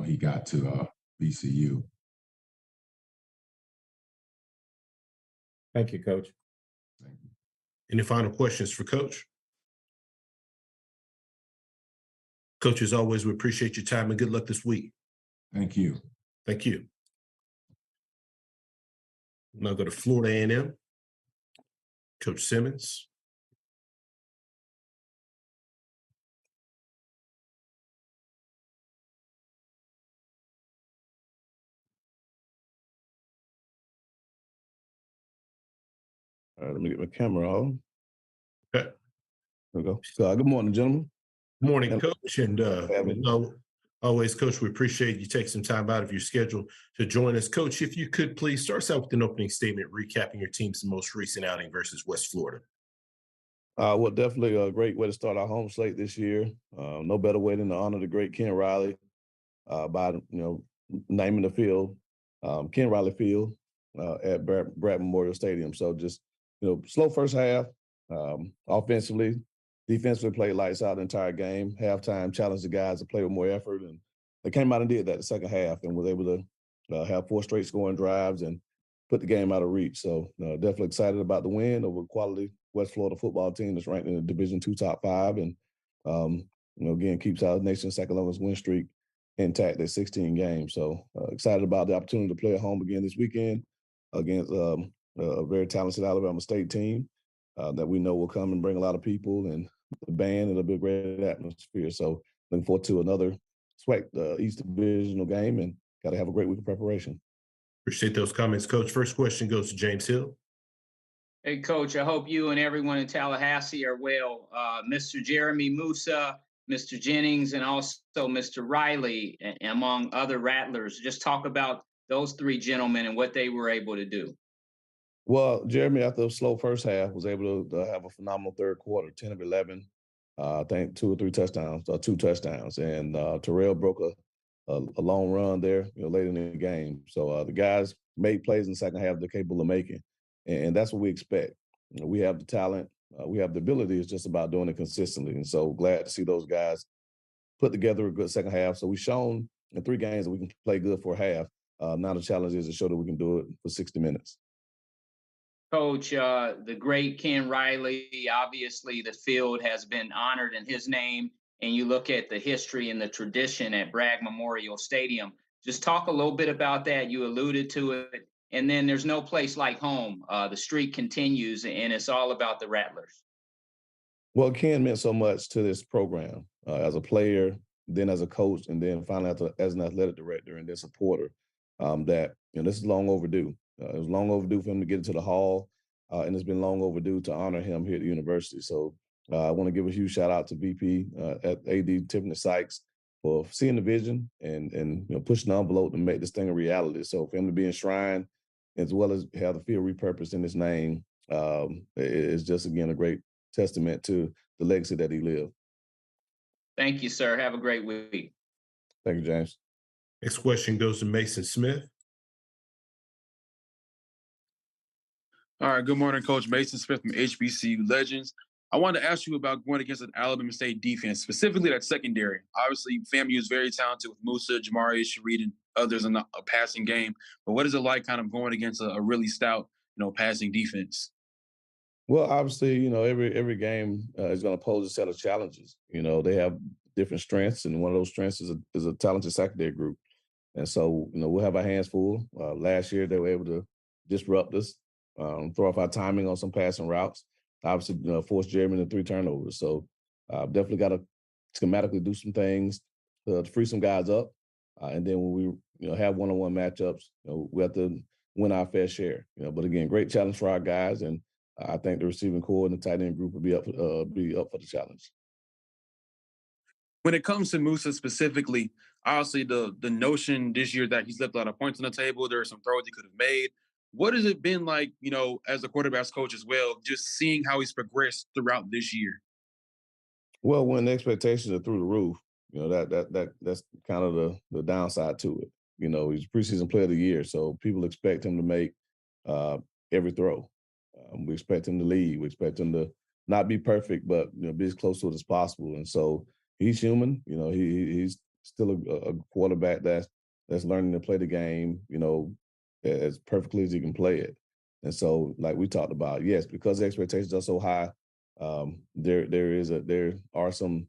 he got to VCU. Thank you, Coach. Thank you. Any final questions for Coach? Coach, as always, we appreciate your time and good luck this week. Thank you. Thank you. Now go to Florida A&M. Coach Simmons. All right, let me get my camera on. Okay. There we go. So, good morning, gentlemen. Good morning, Coach. And always, Coach, we appreciate you take some time out of your schedule to join us. Coach, if you could please start us out with an opening statement recapping your team's most recent outing versus West Florida. Well, definitely a great way to start our home slate this year. No better way than to honor the great Ken Riley by naming the field Ken Riley Field at Brad Memorial Stadium. So just slow first half. Offensively, defensively played lights out the entire game. Halftime challenged the guys to play with more effort, and they came out and did that the second half and was able to have 4 straight scoring drives and put the game out of reach. So definitely excited about the win over a quality West Florida football team that's ranked in the Division II top 5, and again keeps our nation's second longest win streak intact at 16 games. So excited about the opportunity to play at home again this weekend against a very talented Alabama State team that we know will come and bring a lot of people and the band, and it'll be a great atmosphere. So looking forward to another SWAC East Divisional game, and got to have a great week of preparation. Appreciate those comments, Coach. First question goes to James Hill. Hey, Coach, I hope you and everyone in Tallahassee are well. Mr. Jeremy Musa, Mr. Jennings, and also Mr. Riley, among other Rattlers. Just talk about those 3 gentlemen and what they were able to do. Well, Jeremy, after a slow first half, was able to have a phenomenal third quarter, 10 of 11, I think 2 or 3 touchdowns, 2 touchdowns. And Terrell broke a long run there late in the game. So the guys made plays in the second half they're capable of making. And that's what we expect. We have the talent. We have the ability. It's just about doing it consistently. And so glad to see those guys put together a good second half. So we've shown in 3 games that we can play good for a half. Now the challenge is to show that we can do it for 60 minutes. Coach, the great Ken Riley, obviously the field has been honored in his name, and you look at the history and the tradition at Bragg Memorial Stadium. Just talk a little bit about that. You alluded to it. And then there's no place like home. The streak continues, and it's all about the Rattlers. Well, Ken meant so much to this program as a player, then as a coach, and then finally as an athletic director and then supporter, that this is long overdue. It was long overdue for him to get into the hall, and it's been long overdue to honor him here at the university. So I want to give a huge shout out to VP at AD Tiffany Sykes for seeing the vision and pushing the envelope to make this thing a reality. So for him to be enshrined, as well as have the field repurposed in his name, is just, again, a great testament to the legacy that he lived. Thank you, sir. Have a great week. Thank you, James. Next question goes to Mason Smith. All right, good morning, Coach. Mason Smith from HBCU Legends. I wanted to ask you about going against an Alabama State defense, specifically that secondary. Obviously, FAMU is very talented with Musa, Jamari, Shareed, and others in a passing game. But what is it like kind of going against a really stout, passing defense? Well, obviously, every game is going to pose a set of challenges. They have different strengths, and one of those strengths is a talented secondary group. And so, we'll have our hands full. Last year, they were able to disrupt us, throw off our timing on some passing routes. Obviously, force Jeremy into 3 turnovers. So definitely got to schematically do some things to free some guys up. And then when we have one-on-one matchups, we have to win our fair share. But again, great challenge for our guys, and I think the receiving core and the tight end group will be up for the challenge. When it comes to Musa specifically, obviously the notion this year that he's left a lot of points on the table, there are some throws he could have made. What has it been like, as a quarterback's coach as well, just seeing how he's progressed throughout this year? Well, when the expectations are through the roof, that's kind of the downside to it. He's preseason player of the year, so people expect him to make every throw. We expect him to lead. We expect him to not be perfect, but be as close to it as possible. And so he's human. He's still a quarterback that's learning to play the game, as perfectly as he can play it. And so, like we talked about, yes, because the expectations are so high, there are some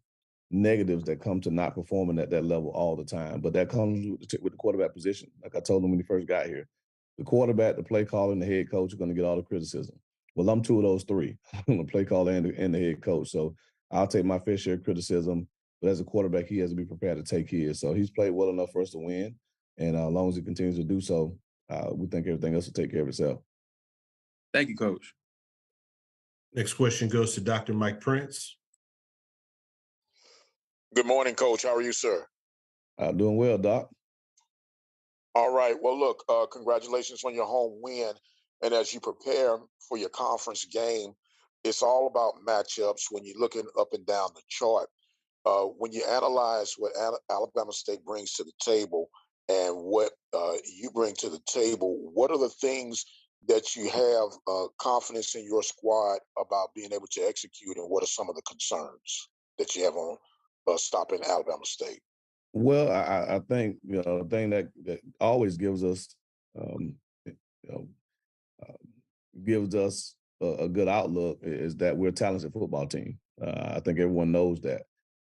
negatives that come to not performing at that level all the time. But that comes with the quarterback position. Like I told him when he first got here, the quarterback, the play caller, and the head coach are going to get all the criticism. Well, I'm 2 of those 3, the play caller and the head coach. So I'll take my fair share of criticism. But as a quarterback, he has to be prepared to take his. So he's played well enough for us to win. And as long as he continues to do so, we think everything else will take care of itself. Thank you, Coach. Next question goes to Dr. Mike Prince. Good morning, Coach. How are you, sir? Doing well, Doc. All right. Well, look, congratulations on your home win. And as you prepare for your conference game, it's all about matchups when you're looking up and down the chart. When you analyze what Alabama State brings to the table and what you bring to the table, what are the things that you have confidence in your squad about being able to execute, and what are some of the concerns that you have on stopping Alabama State? Well, I think the thing that always gives us you know gives us a good outlook is that we're a talented football team. I think everyone knows that.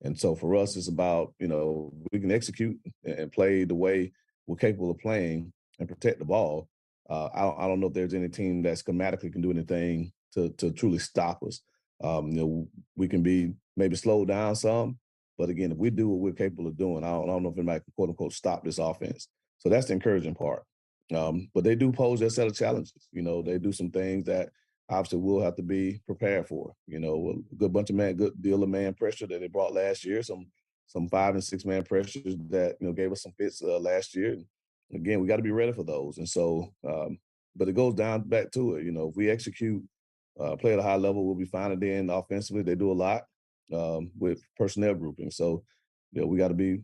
And so for us, it's about, we can execute and play the way we're capable of playing and protect the ball. I don't know if there's any team that schematically can do anything to truly stop us. We can be maybe slowed down some, but again, if we do what we're capable of doing, I don't know if anybody can quote unquote stop this offense. So that's the encouraging part. But they do pose their set of challenges. They do some things that obviously we'll have to be prepared for. A good bunch of good deal of man pressure that they brought last year, some 5 and 6 man pressures that gave us some fits last year. And again, we got to be ready for those. And so, but it goes down back to it. If we execute, play at a high level, we'll be fine. And then offensively, they do a lot with personnel grouping. So, we got to be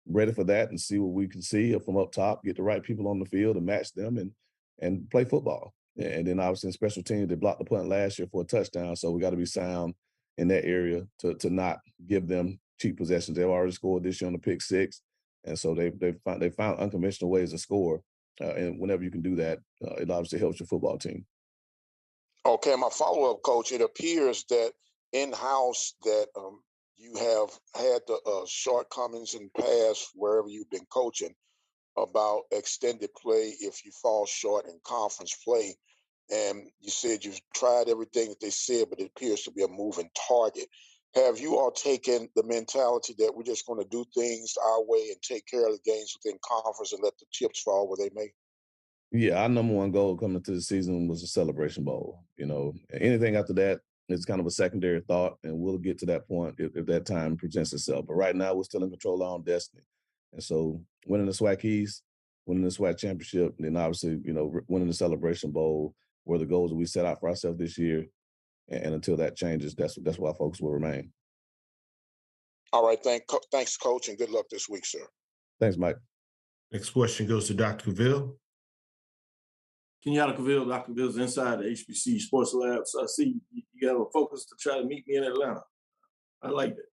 ready for that and see what we can see from up top, get the right people on the field and match them and play football. And then obviously in special teams, they blocked the punt last year for a touchdown. So we got to be sound in that area to not give them cheap possessions. They've already scored this year on the pick 6. And so they found unconventional ways to score. And whenever you can do that, it obviously helps your football team. Okay, my follow-up, Coach, it appears that in-house that you have had the shortcomings in the past wherever you've been coaching about extended play if you fall short in conference play. And you said you've tried everything that they said, but it appears to be a moving target. Have you all taken the mentality that we're just going to do things our way and take care of the games within conference and let the chips fall where they may? Yeah, our number one goal coming into the season was a Celebration Bowl. Anything after that is kind of a secondary thought, and we'll get to that point if that time presents itself. But right now, we're still in control of our own destiny. And so winning the SWAC East, winning the SWAC Championship, and then obviously, winning the Celebration Bowl were the goals that we set out for ourselves this year. And until that changes, that's why our focus will remain. All right. Thanks, Coach, and good luck this week, sir. Thanks, Mike. Next question goes to Dr. Cavill. Kenyatta Cavill, Dr. Cavill's inside the HBCU Sports Lab. So I see you have a focus to try to meet me in Atlanta. I like that.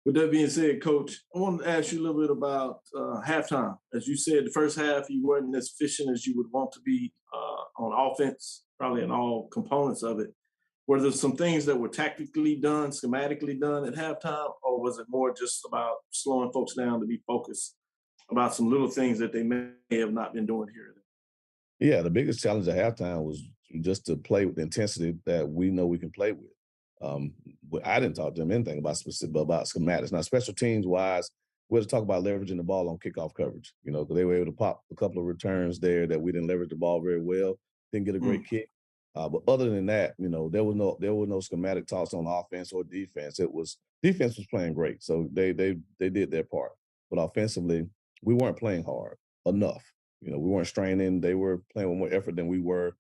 With that being said, Coach, I wanted to ask you a little bit about halftime. As you said, the first half, you weren't as efficient as you would want to be on offense, probably in all components of it. Were there some things that were tactically done, schematically done at halftime, or was it more just about slowing folks down to be focused about some little things that they may have not been doing here? Yeah, the biggest challenge at halftime was just to play with the intensity that we know we can play with. I didn't talk to them anything about schematics. Now, special teams wise, we're to talk about leveraging the ball on kickoff coverage. Because they were able to pop a couple of returns there that we didn't leverage the ball very well. Didn't get a great kick. But other than that, there were no schematic talks on offense or defense. Defense was playing great, so they did their part. But offensively, we weren't playing hard enough. We weren't straining. They were playing with more effort than we were.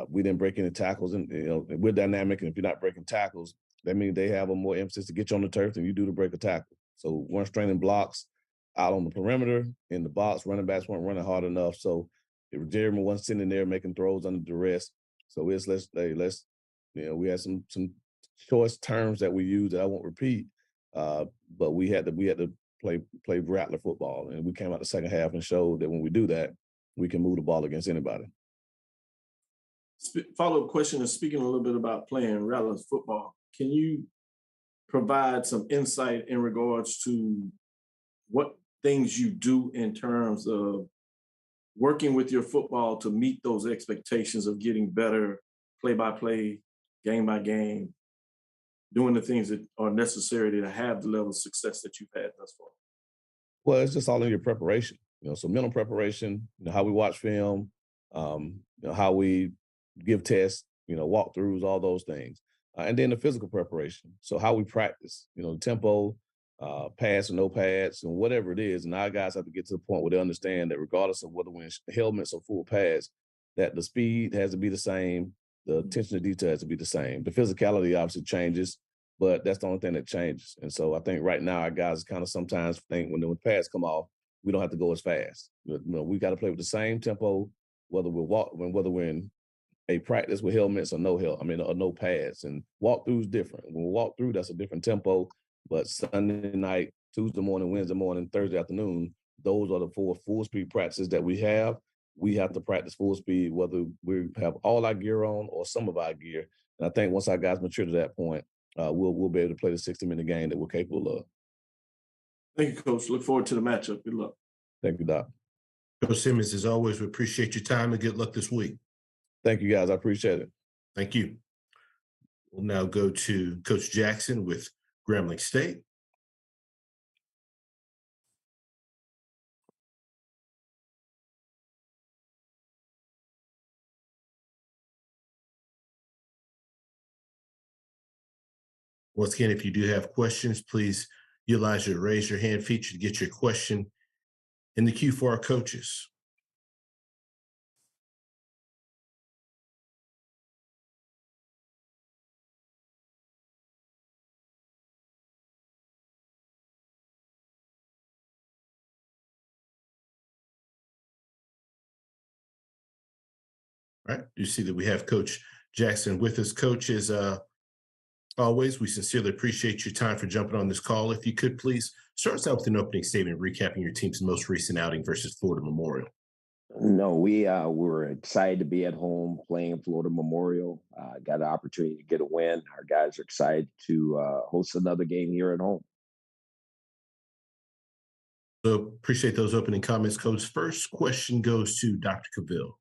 We didn't break any tackles, and we're dynamic. And if you're not breaking tackles, that means they have a more emphasis to get you on the turf than you do to break a tackle. So we weren't straining blocks out on the perimeter, in the box. Running backs weren't running hard enough. So Jeremy wasn't sitting there making throws under duress. So we had some choice terms that we used that I won't repeat, but we had to play rattler football, and we came out the second half and showed that when we do that, we can move the ball against anybody. Follow-up question is, speaking a little bit about playing rattler football, can you provide some insight in regards to what things you do in terms of working with your football to meet those expectations of getting better play-by-play, game-by-game, doing the things that are necessary to have the level of success that you've had thus far? Well, it's just all in your preparation. So mental preparation, how we watch film, how we give tests, walkthroughs, all those things. And then the physical preparation. So how we practice, tempo, pads or no pads, and whatever it is. And our guys have to get to the point where they understand that regardless of whether we're in helmets or full pads, that the speed has to be the same, the attention to detail has to be the same. The physicality obviously changes, but that's the only thing that changes. And so I think right now our guys kind of sometimes think when the pads come off, we don't have to go as fast. We got to play with the same tempo, whether we're in a practice with helmets or or no pads. And walkthrough is different. When we walk through, that's a different tempo. But Sunday night, Tuesday morning, Wednesday morning, Thursday afternoon, those are the 4 full speed practices that we have. We have to practice full speed, whether we have all our gear on or some of our gear. And I think once our guys mature to that point, we'll be able to play the 60-minute game that we're capable of. Thank you, Coach. Look forward to the matchup. Good luck. Thank you, Doc. Coach Simmons, as always, we appreciate your time and good luck this week. Thank you, guys. I appreciate it. Thank you. We'll now go to Coach Jackson with Grambling State. Once again, if you do have questions, please utilize your raise your hand feature to get your question in the queue for our coaches. All right, you see that we have Coach Jackson with us. Coach, as always, we sincerely appreciate your time for jumping on this call. If you could please start us out with an opening statement recapping your team's most recent outing versus Florida Memorial. No, we were excited to be at home playing Florida Memorial. Got an opportunity to get a win. Our guys are excited to host another game here at home. So appreciate those opening comments, Coach. First question goes to Dr. Cavill.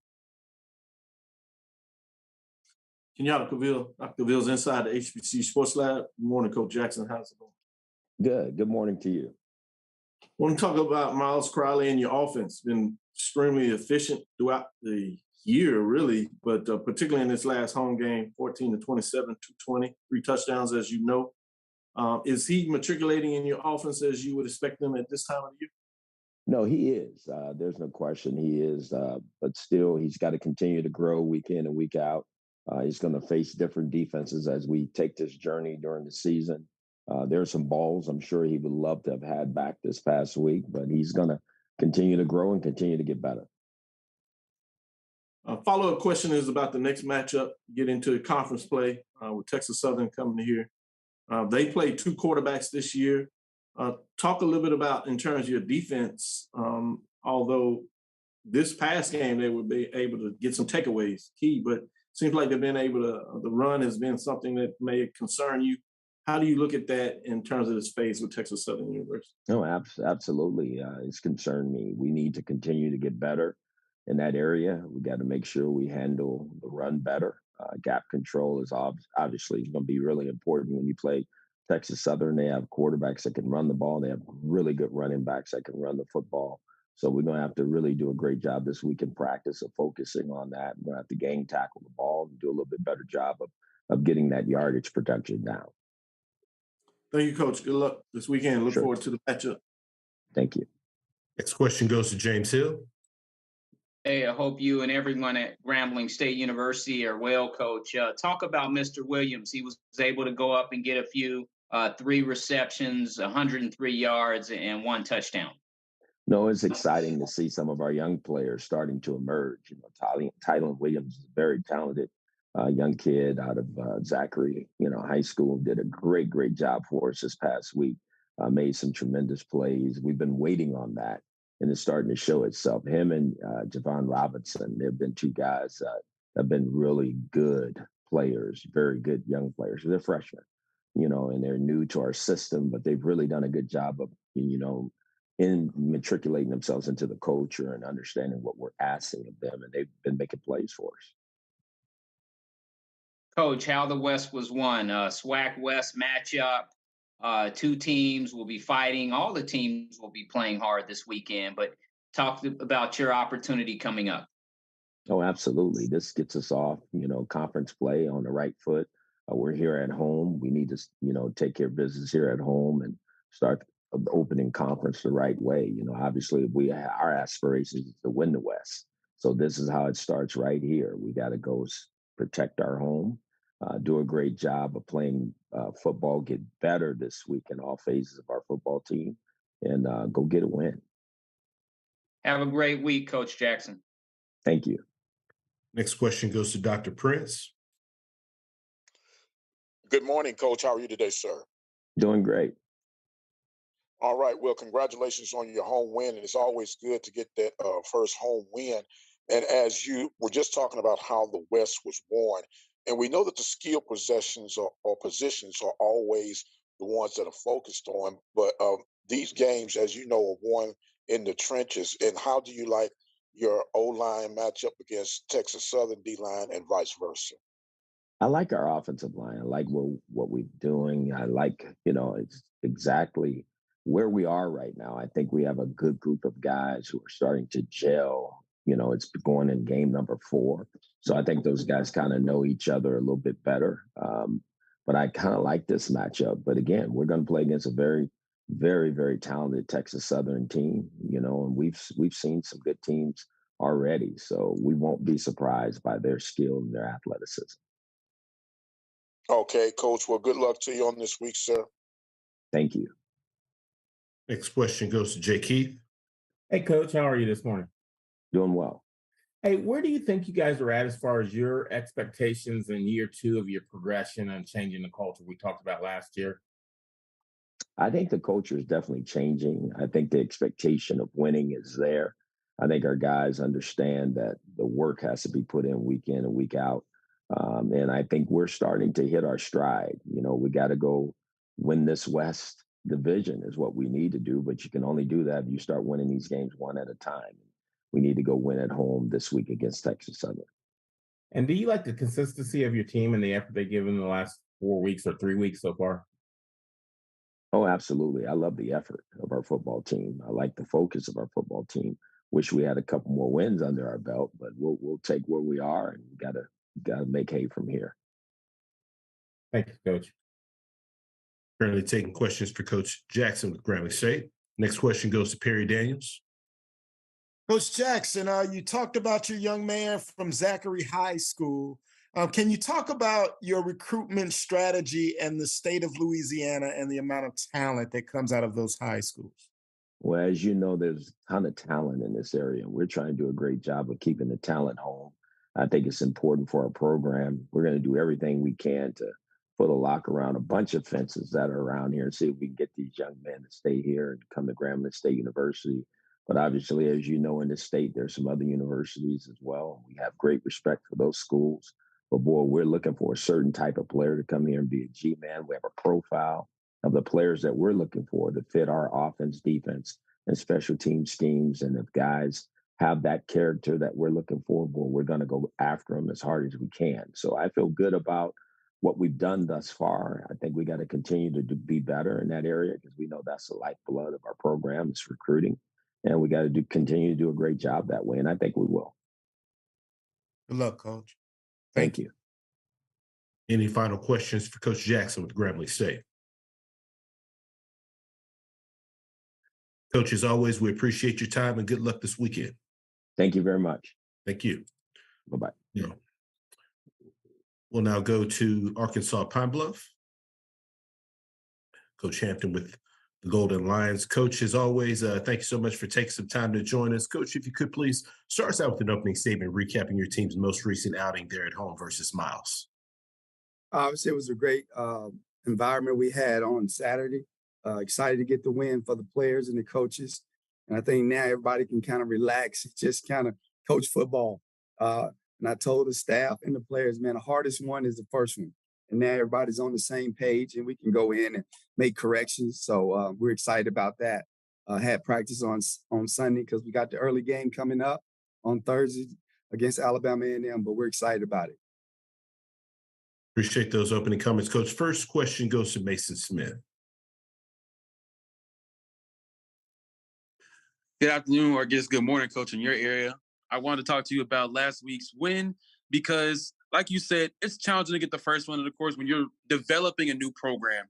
Kenyatta Cavill. Dr. Cavill's inside the HBCU Sports Lab. Good morning, Coach Jackson. How's it going? Good. Good morning to you. I want to talk about Miles Crowley and your offense. Been extremely efficient throughout the year, really, but particularly in this last home game, 14-27, 220, 3 touchdowns, as you know. Is he matriculating in your offense as you would expect them at this time of the year? No, he is. There's no question he is. But still, he's got to continue to grow week in and week out. He's going to face different defenses as we take this journey during the season. There are some balls I'm sure he would love to have had back this past week, but he's going to continue to grow and continue to get better. Follow-up question is about the next matchup, get into conference play with Texas Southern coming here. They played 2 quarterbacks this year. Talk a little bit about, in terms of your defense, although this past game they would be able to get some takeaways, key, but seems like they've been able to, the run has been something that may concern you. How do you look at that in terms of this phase with Texas Southern University? No, absolutely. It's concerned me. We need to continue to get better in that area. We got to make sure we handle the run better. Gap control is obviously going to be really important when you play Texas Southern. They have quarterbacks that can run the ball. They have really good running backs that can run the football. So we're going to have to really do a great job this week in practice of focusing on that. We're going to have to gang tackle the ball and do a little bit better job of getting that yardage production down. Thank you, Coach. Good luck this weekend. Look Sure. forward to the matchup. Thank you. Next question goes to James Hill. Hey, I hope you and everyone at Grambling State University are well, Coach. Talk about Mr. Williams. He was able to go up and get a few 3 receptions, 103 yards, and 1 touchdown. No, it's exciting to see some of our young players starting to emerge. You know, Tylen Williams is a very talented young kid out of Zachary, high school. Did a great job for us this past week. Made some tremendous plays. We've been waiting on that, and it's starting to show itself. Him and Javon Robinson, they've been 2 guys that have been really good players, very good young players. They're freshmen, and they're new to our system, but they've really done a good job of, in matriculating themselves into the culture and understanding what we're asking of them, and they've been making plays for us. Coach, how the West was won. SWAC West matchup. 2 teams will be fighting. All the teams will be playing hard this weekend, but talk about your opportunity coming up. Oh, absolutely. This gets us off, conference play on the right foot. We're here at home. We need to, take care of business here at home and start the opening conference the right way. Obviously our aspirations is to win the West. So this is how it starts right here. We got to go protect our home, do a great job of playing football, get better this week in all phases of our football team, and go get a win. Have a great week, Coach Jackson. Thank you. Next question goes to Dr. Prince. Good morning, Coach. How are you today, sir? Doing great. All right. Well, congratulations on your home win. And it's always good to get that first home win. And as you were just talking about how the West was won, and we know that the skill possessions or positions are always the ones that are focused on. But these games, as you know, are won in the trenches. And how do you like your O-line matchup against Texas Southern D-line and vice versa? I like our offensive line. I like what we're doing. I like, it's exactly where we are right now. I think we have a good group of guys who are starting to gel. It's going in game number 4. So I think those guys kind of know each other a little bit better. But I kind of like this matchup. But again, we're going to play against a very, very, very talented Texas Southern team, and we've seen some good teams already. So we won't be surprised by their skill and their athleticism. Okay, Coach. Well, good luck to you on this week, sir. Thank you. Next question goes to Jay Keith. Hey, Coach, how are you this morning? Doing well. Hey, where do you think you guys are at as far as your expectations in year 2 of your progression and changing the culture we talked about last year? I think the culture is definitely changing. I think the expectation of winning is there. I think our guys understand that the work has to be put in and week out. And I think we're starting to hit our stride. We got to go win this West division is what we need to do, but you can only do that if you start winning these games one at a time. We need to go win at home this week against Texas Southern. And do you like the consistency of your team and the effort they've given in the last 4 weeks or 3 weeks so far? Oh, absolutely. I love the effort of our football team. I like the focus of our football team. Wish we had a couple more wins under our belt, but we'll take where we are, and we gotta make hay from here. Thank you, Coach. Currently taking questions for Coach Jackson with Grambling State. Next question goes to Perry Daniels. Coach Jackson, you talked about your young man from Zachary High School. Can you talk about your recruitment strategy and the state of Louisiana and the amount of talent that comes out of those high schools? Well, as you know, there's a ton of talent in this area, and we're trying to do a great job of keeping the talent home. I think it's important for our program. We're going to do everything we can to put a lock around a bunch of fences that are around here and see if we can get these young men to stay here and come to Grambling State University. But obviously, as you know, in this state, there's some other universities as well. We have great respect for those schools. But boy, we're looking for a certain type of player to come here and be a G-man. We have a profile of the players that we're looking for to fit our offense, defense, and special team schemes. And if guys have that character that we're looking for, boy, we're going to go after them as hard as we can. So I feel good about what we've done thus far. I think we got to continue to be better in that area because we know that's the lifeblood of our program is recruiting. And we got to continue to do a great job that way. And I think we will. Good luck, Coach. Thank you. Any final questions for Coach Jackson with Grambling State? Coach, as always, we appreciate your time and good luck this weekend. Thank you very much. Thank you. Bye-bye. Yeah. We'll now go to Arkansas Pine Bluff. Coach Hampton with the Golden Lions. Coach, as always, thank you so much for taking some time to join us. Coach, if you could please start us out with an opening statement recapping your team's most recent outing there at home versus Miles. Obviously, it was a great environment we had on Saturday. Excited to get the win for the players and the coaches. And I think now everybody can kind of relax, just kind of coach football. And I told the staff and the players, man, the hardest one is the first one. And now everybody's on the same page and we can go in and make corrections. So we're excited about that. Had practice on Sunday because we got the early game coming up on Thursday against Alabama A&M, but we're excited about it. Appreciate those opening comments, Coach. First question goes to Mason Smith. Good afternoon, or I guess good morning, Coach, in your area. I wanted to talk to you about last week's win because, like you said, it's challenging to get the first one. And, of course, when you're developing a new program,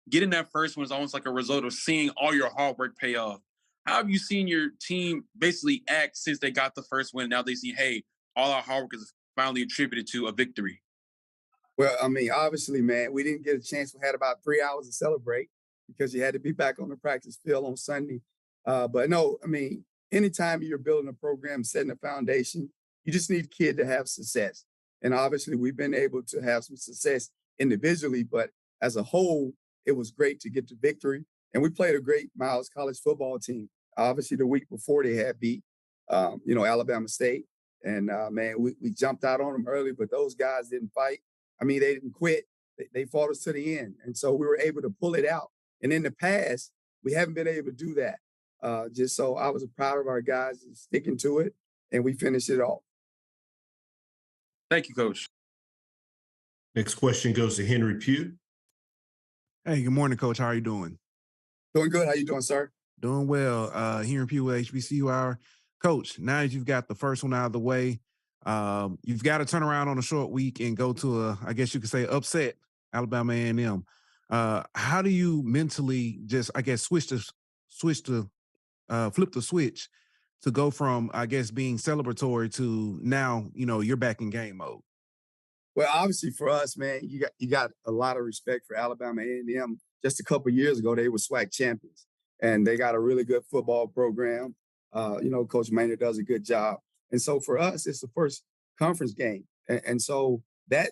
getting that first one is almost like a result of seeing all your hard work pay off. How have you seen your team basically act since they got the first win? Now they see, hey, all our hard work is finally attributed to a victory? Well, I mean, obviously, man, we didn't get a chance. We had about 3 hours to celebrate because you had to be back on the practice field on Sunday. But no, I mean, anytime you're building a program, setting a foundation, you just need a kid to have success. And obviously, we've been able to have some success individually, but as a whole, it was great to get the victory. And we played a great Miles College football team. Obviously, the week before they had beat, Alabama State. And man, we jumped out on them early, but those guys didn't fight. I mean, they didn't quit. They fought us to the end. And so we were able to pull it out. And in the past, we haven't been able to do that. Just so I was proud of our guys sticking to it, and we finished it off. Thank you, Coach. Next question goes to Henry Pugh. Hey, good morning, Coach. How are you doing? Doing good. How you doing, sir? Doing well. Henry Pugh with HBCU Hour. Coach, now that you've got the first one out of the way, you've got to turn around on a short week and go to I guess you could say, upset Alabama A&M. How do you mentally just, I guess, flip the switch to go from, I guess, being celebratory to now, you're back in game mode? Well, obviously for us, man, you got a lot of respect for Alabama A&M. Just a couple of years ago, they were SWAC champions, and they got a really good football program. Coach Maynor does a good job. And so for us, it's the first conference game. And so that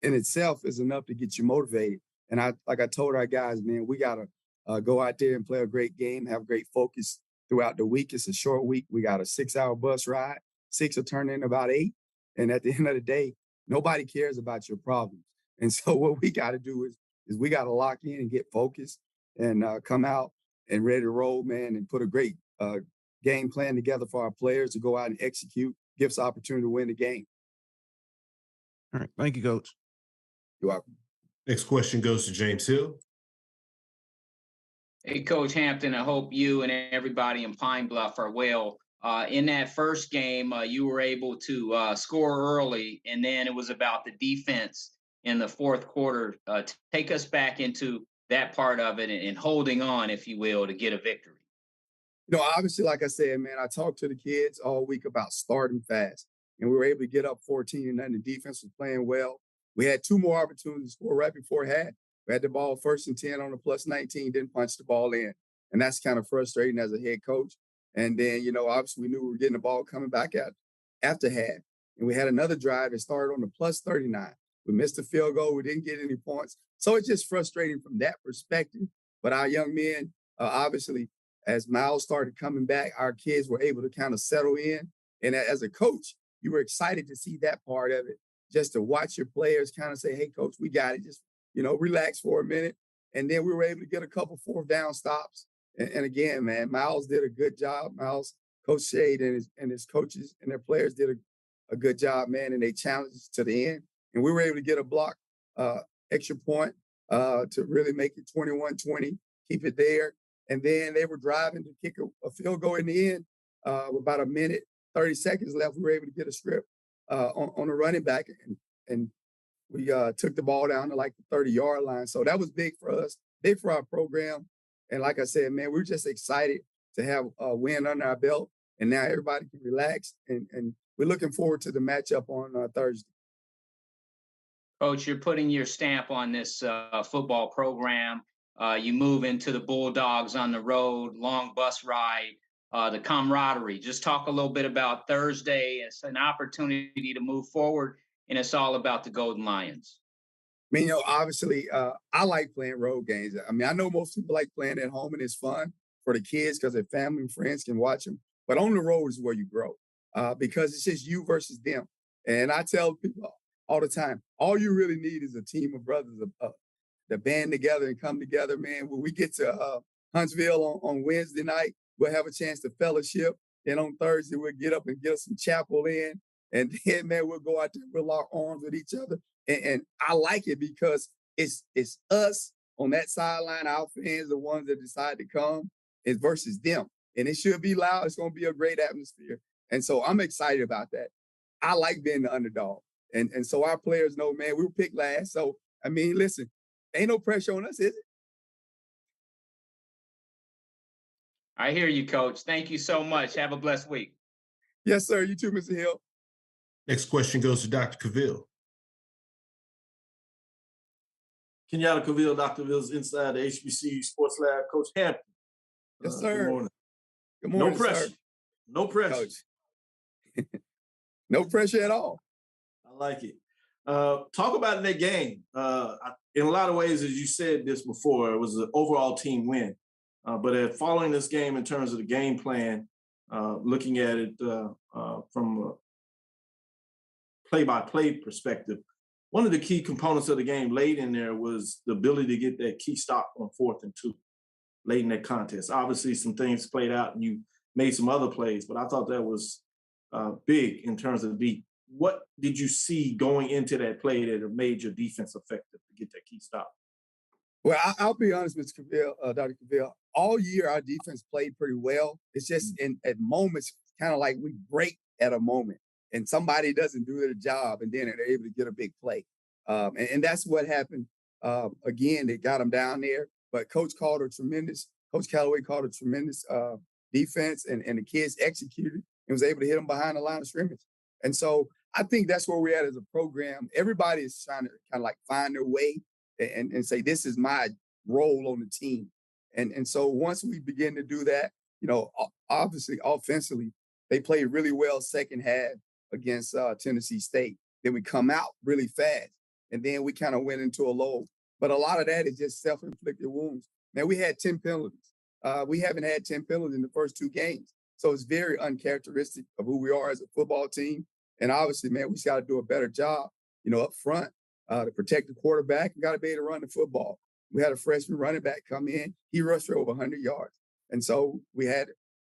in itself is enough to get you motivated. And like I told our guys, man, we got to go out there and play a great game, have great focus throughout the week. It's a short week. We got a 6-hour bus ride. 6 will turn into about 8. And at the end of the day, nobody cares about your problems. And so what we got to do is we got to lock in and get focused and come out and ready to roll, man, and put a great game plan together for our players to go out and execute, give us opportunity to win the game. All right. Thank you, Coach. You're welcome. Next question goes to James Hill. Hey, Coach Hampton, I hope you and everybody in Pine Bluff are well. In that first game, you were able to score early, and then it was about the defense in the fourth quarter. Take us back into that part of it and holding on, if you will, to get a victory. Obviously, like I said, man, I talked to the kids all week about starting fast, and we were able to get up 14-0. The defense was playing well. We had 2 more opportunities to score right before half. We had the ball 1st and 10 on the +19, didn't punch the ball in. And that's kind of frustrating as a head coach. And then, obviously we knew we were getting the ball coming back out after half. And we had another drive that started on the +39. We missed a field goal. We didn't get any points. So it's just frustrating from that perspective. But our young men, obviously, as Miles started coming back, our kids were able to kind of settle in. And as a coach, you were excited to see that part of it, just to watch your players kind of say, hey, coach, we got it. Just, relax for a minute. And then we were able to get a couple 4th down stops. And again, man, Miles did a good job. Miles, Coach Shade and his coaches and their players did a good job, man. And they challenged us to the end. And we were able to get a block extra point to really make it 21-20, keep it there. And then they were driving to kick a field goal in the end with about a minute, 30 seconds left. We were able to get a strip on the running back, and we took the ball down to like the 30-yard line. So that was big for us, big for our program. And like I said, man, we're just excited to have a win under our belt. And now everybody can relax. And we're looking forward to the matchup on Thursday. Coach, you're putting your stamp on this football program. You move into the Bulldogs on the road, long bus ride, the camaraderie. Just talk a little bit about Thursday. It's an opportunity to move forward, and it's all about the Golden Lions. I mean, obviously, I like playing road games. I mean, I know most people like playing at home, and it's fun for the kids because their family and friends can watch them. But on the road is where you grow because it's just you versus them. And I tell people all the time, all you really need is a team of brothers to band together and come together, man. When we get to Huntsville on Wednesday night, we'll have a chance to fellowship. And on Thursday, we'll get up and get some chapel in. And then, man, we'll go out there, we'll lock arms with each other. And I like it because it's us on that sideline, our fans, the ones that decide to come, is versus them. And it should be loud. It's going to be a great atmosphere. And so I'm excited about that. I like being the underdog. And so our players know, man, we were picked last. So, I mean, listen, ain't no pressure on us, is it? I hear you, Coach. Thank you so much. Have a blessed week. Yes, sir. You too, Mr. Hill. Next question goes to Dr. Cavill. Kenyatta Cavill, Dr. Cavill's inside the HBCU Sports Lab. Coach Hampton. Yes, sir. Good morning. Good morning, No pressure. sir. No pressure. Coach. No pressure at all. I like it. Talk about that game. In a lot of ways, as you said this before, it was an overall team win. But following this game in terms of the game plan, looking at it from a play-by-play perspective, one of the key components of the game late in there was the ability to get that key stop on 4th and 2 late in that contest. Obviously, some things played out and you made some other plays, but I thought that was big in terms of what did you see going into that play that made your defense effective to get that key stop? Well, I'll be honest, Mr. Cavill, Dr. Cavill. All year, our defense played pretty well. It's just at moments, kind of like we break at a moment, and somebody doesn't do their job, and then they're able to get a big play. And that's what happened. Again, they got them down there, but Coach Callaway called a tremendous defense, and the kids executed and was able to hit them behind the line of scrimmage. And so I think that's where we're at as a program. Everybody is trying to kind of like find their way and say, this is my role on the team. And so once we begin to do that, obviously offensively, they played really well second half against Tennessee State. Then we come out really fast, and then we kind of went into a lull. But a lot of that is just self-inflicted wounds. Man, we had 10 penalties. We haven't had 10 penalties in the first 2 games. So it's very uncharacteristic of who we are as a football team. And obviously, man, we just got to do a better job, up front to protect the quarterback. We got to be able to run the football. We had a freshman running back come in. He rushed for over 100 yards. And so we had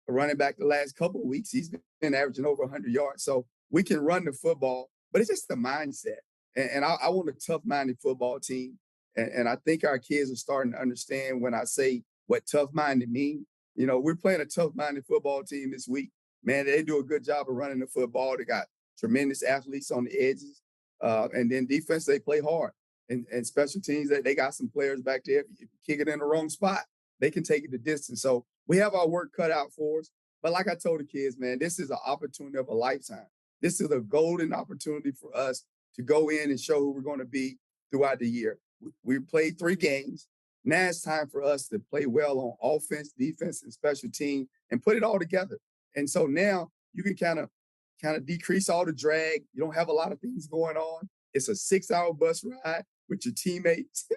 a running back the last couple of weeks. He's been averaging over 100 yards. So we can run the football, but it's just the mindset. And I want a tough-minded football team. And I think our kids are starting to understand when I say what tough-minded means. We're playing a tough-minded football team this week. Man, they do a good job of running the football. They got tremendous athletes on the edges. And then defense, they play hard. And special teams, they got some players back there. If you kick it in the wrong spot, they can take it the distance. So we have our work cut out for us. But like I told the kids, man, this is an opportunity of a lifetime. This is a golden opportunity for us to go in and show who we're going to be throughout the year. We played 3 games. Now it's time for us to play well on offense, defense, and special team and put it all together. And so now you can kind of decrease all the drag. You don't have a lot of things going on. It's a 6-hour bus ride with your teammates.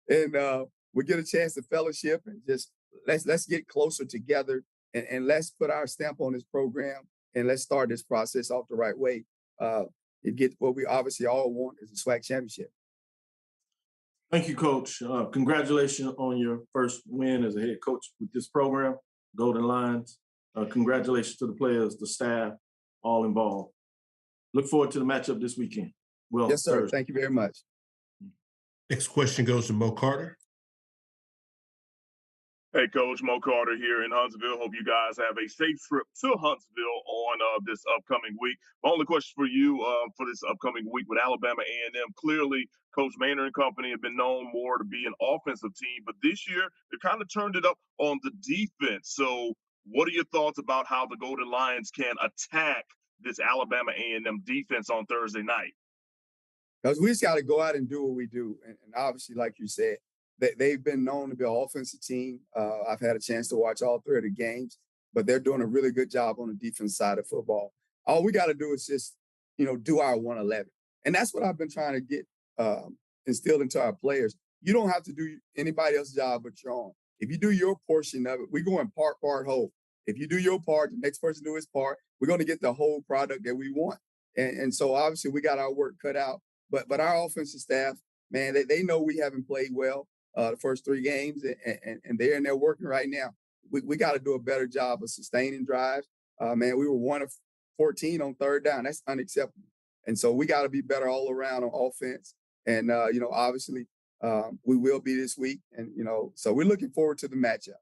And we get a chance to fellowship and just let's get closer together and let's put our stamp on this program and let's start this process off the right way. And get what we obviously all want is a SWAC championship. Thank you, Coach. Congratulations on your first win as a head coach with this program, Golden Lions. Congratulations to the players, the staff, all involved. Look forward to the matchup this weekend. Well, yes, sir. Thursday. Thank you very much. Next question goes to Mo Carter. Hey, Coach, Mo Carter here in Huntsville. Hope you guys have a safe trip to Huntsville on this upcoming week. My only question for you for this upcoming week with Alabama A&M, clearly Coach Maynor and company have been known more to be an offensive team, but this year they kind of turned it up on the defense. So what are your thoughts about how the Golden Lions can attack this Alabama A&M defense on Thursday night? Because we just got to go out and do what we do. And obviously, like you said, they've been known to be an offensive team. I've had a chance to watch all 3 of the games, but they're doing a really good job on the defense side of football. All we got to do is just, do our 111. And that's what I've been trying to get instilled into our players. You don't have to do anybody else's job but your own. If you do your portion of it, we go in part, whole. If you do your part, the next person do his part, we're going to get the whole product that we want. And so obviously we got our work cut out. But our offensive staff, man, they know we haven't played well the first 3 games, and they're in there working right now. We got to do a better job of sustaining drives. Man, we were 1 of 14 on 3rd down. That's unacceptable. And so we got to be better all around on offense. And, obviously we will be this week. And, so we're looking forward to the matchup.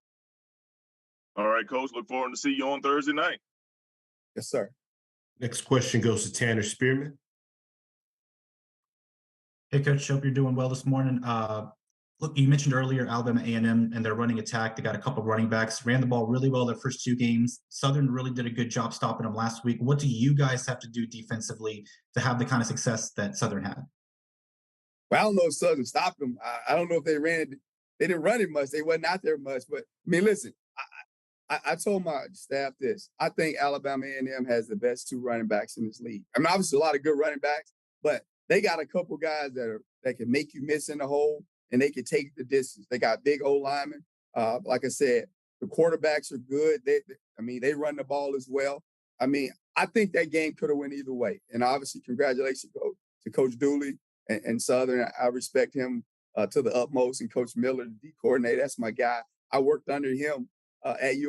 All right, Coach, look forward to see you on Thursday night. Yes, sir. Next question goes to Tanner Spearman. Hey, Coach, hope you're doing well this morning. look, you mentioned earlier Alabama A&M and their running attack. They got a couple of running backs, ran the ball really well their first 2 games. Southern really did a good job stopping them last week. What do you guys have to do defensively to have the kind of success that Southern had? Well, I don't know if Southern stopped them. I don't know if they ran it. They didn't run it much. They wasn't out there much. But, I mean, listen, I told my staff this. I think Alabama A&M has the best 2 running backs in this league. I mean, obviously a lot of good running backs, but they got a couple guys that can make you miss in the hole, and they can take the distance. They got big old linemen. Like I said, the quarterbacks are good. They run the ball as well. I mean, I think that game could have went either way. And obviously, congratulations to Coach Dooley and Southern. I respect him to the utmost. And Coach Miller, the D coordinator, that's my guy. I worked under him at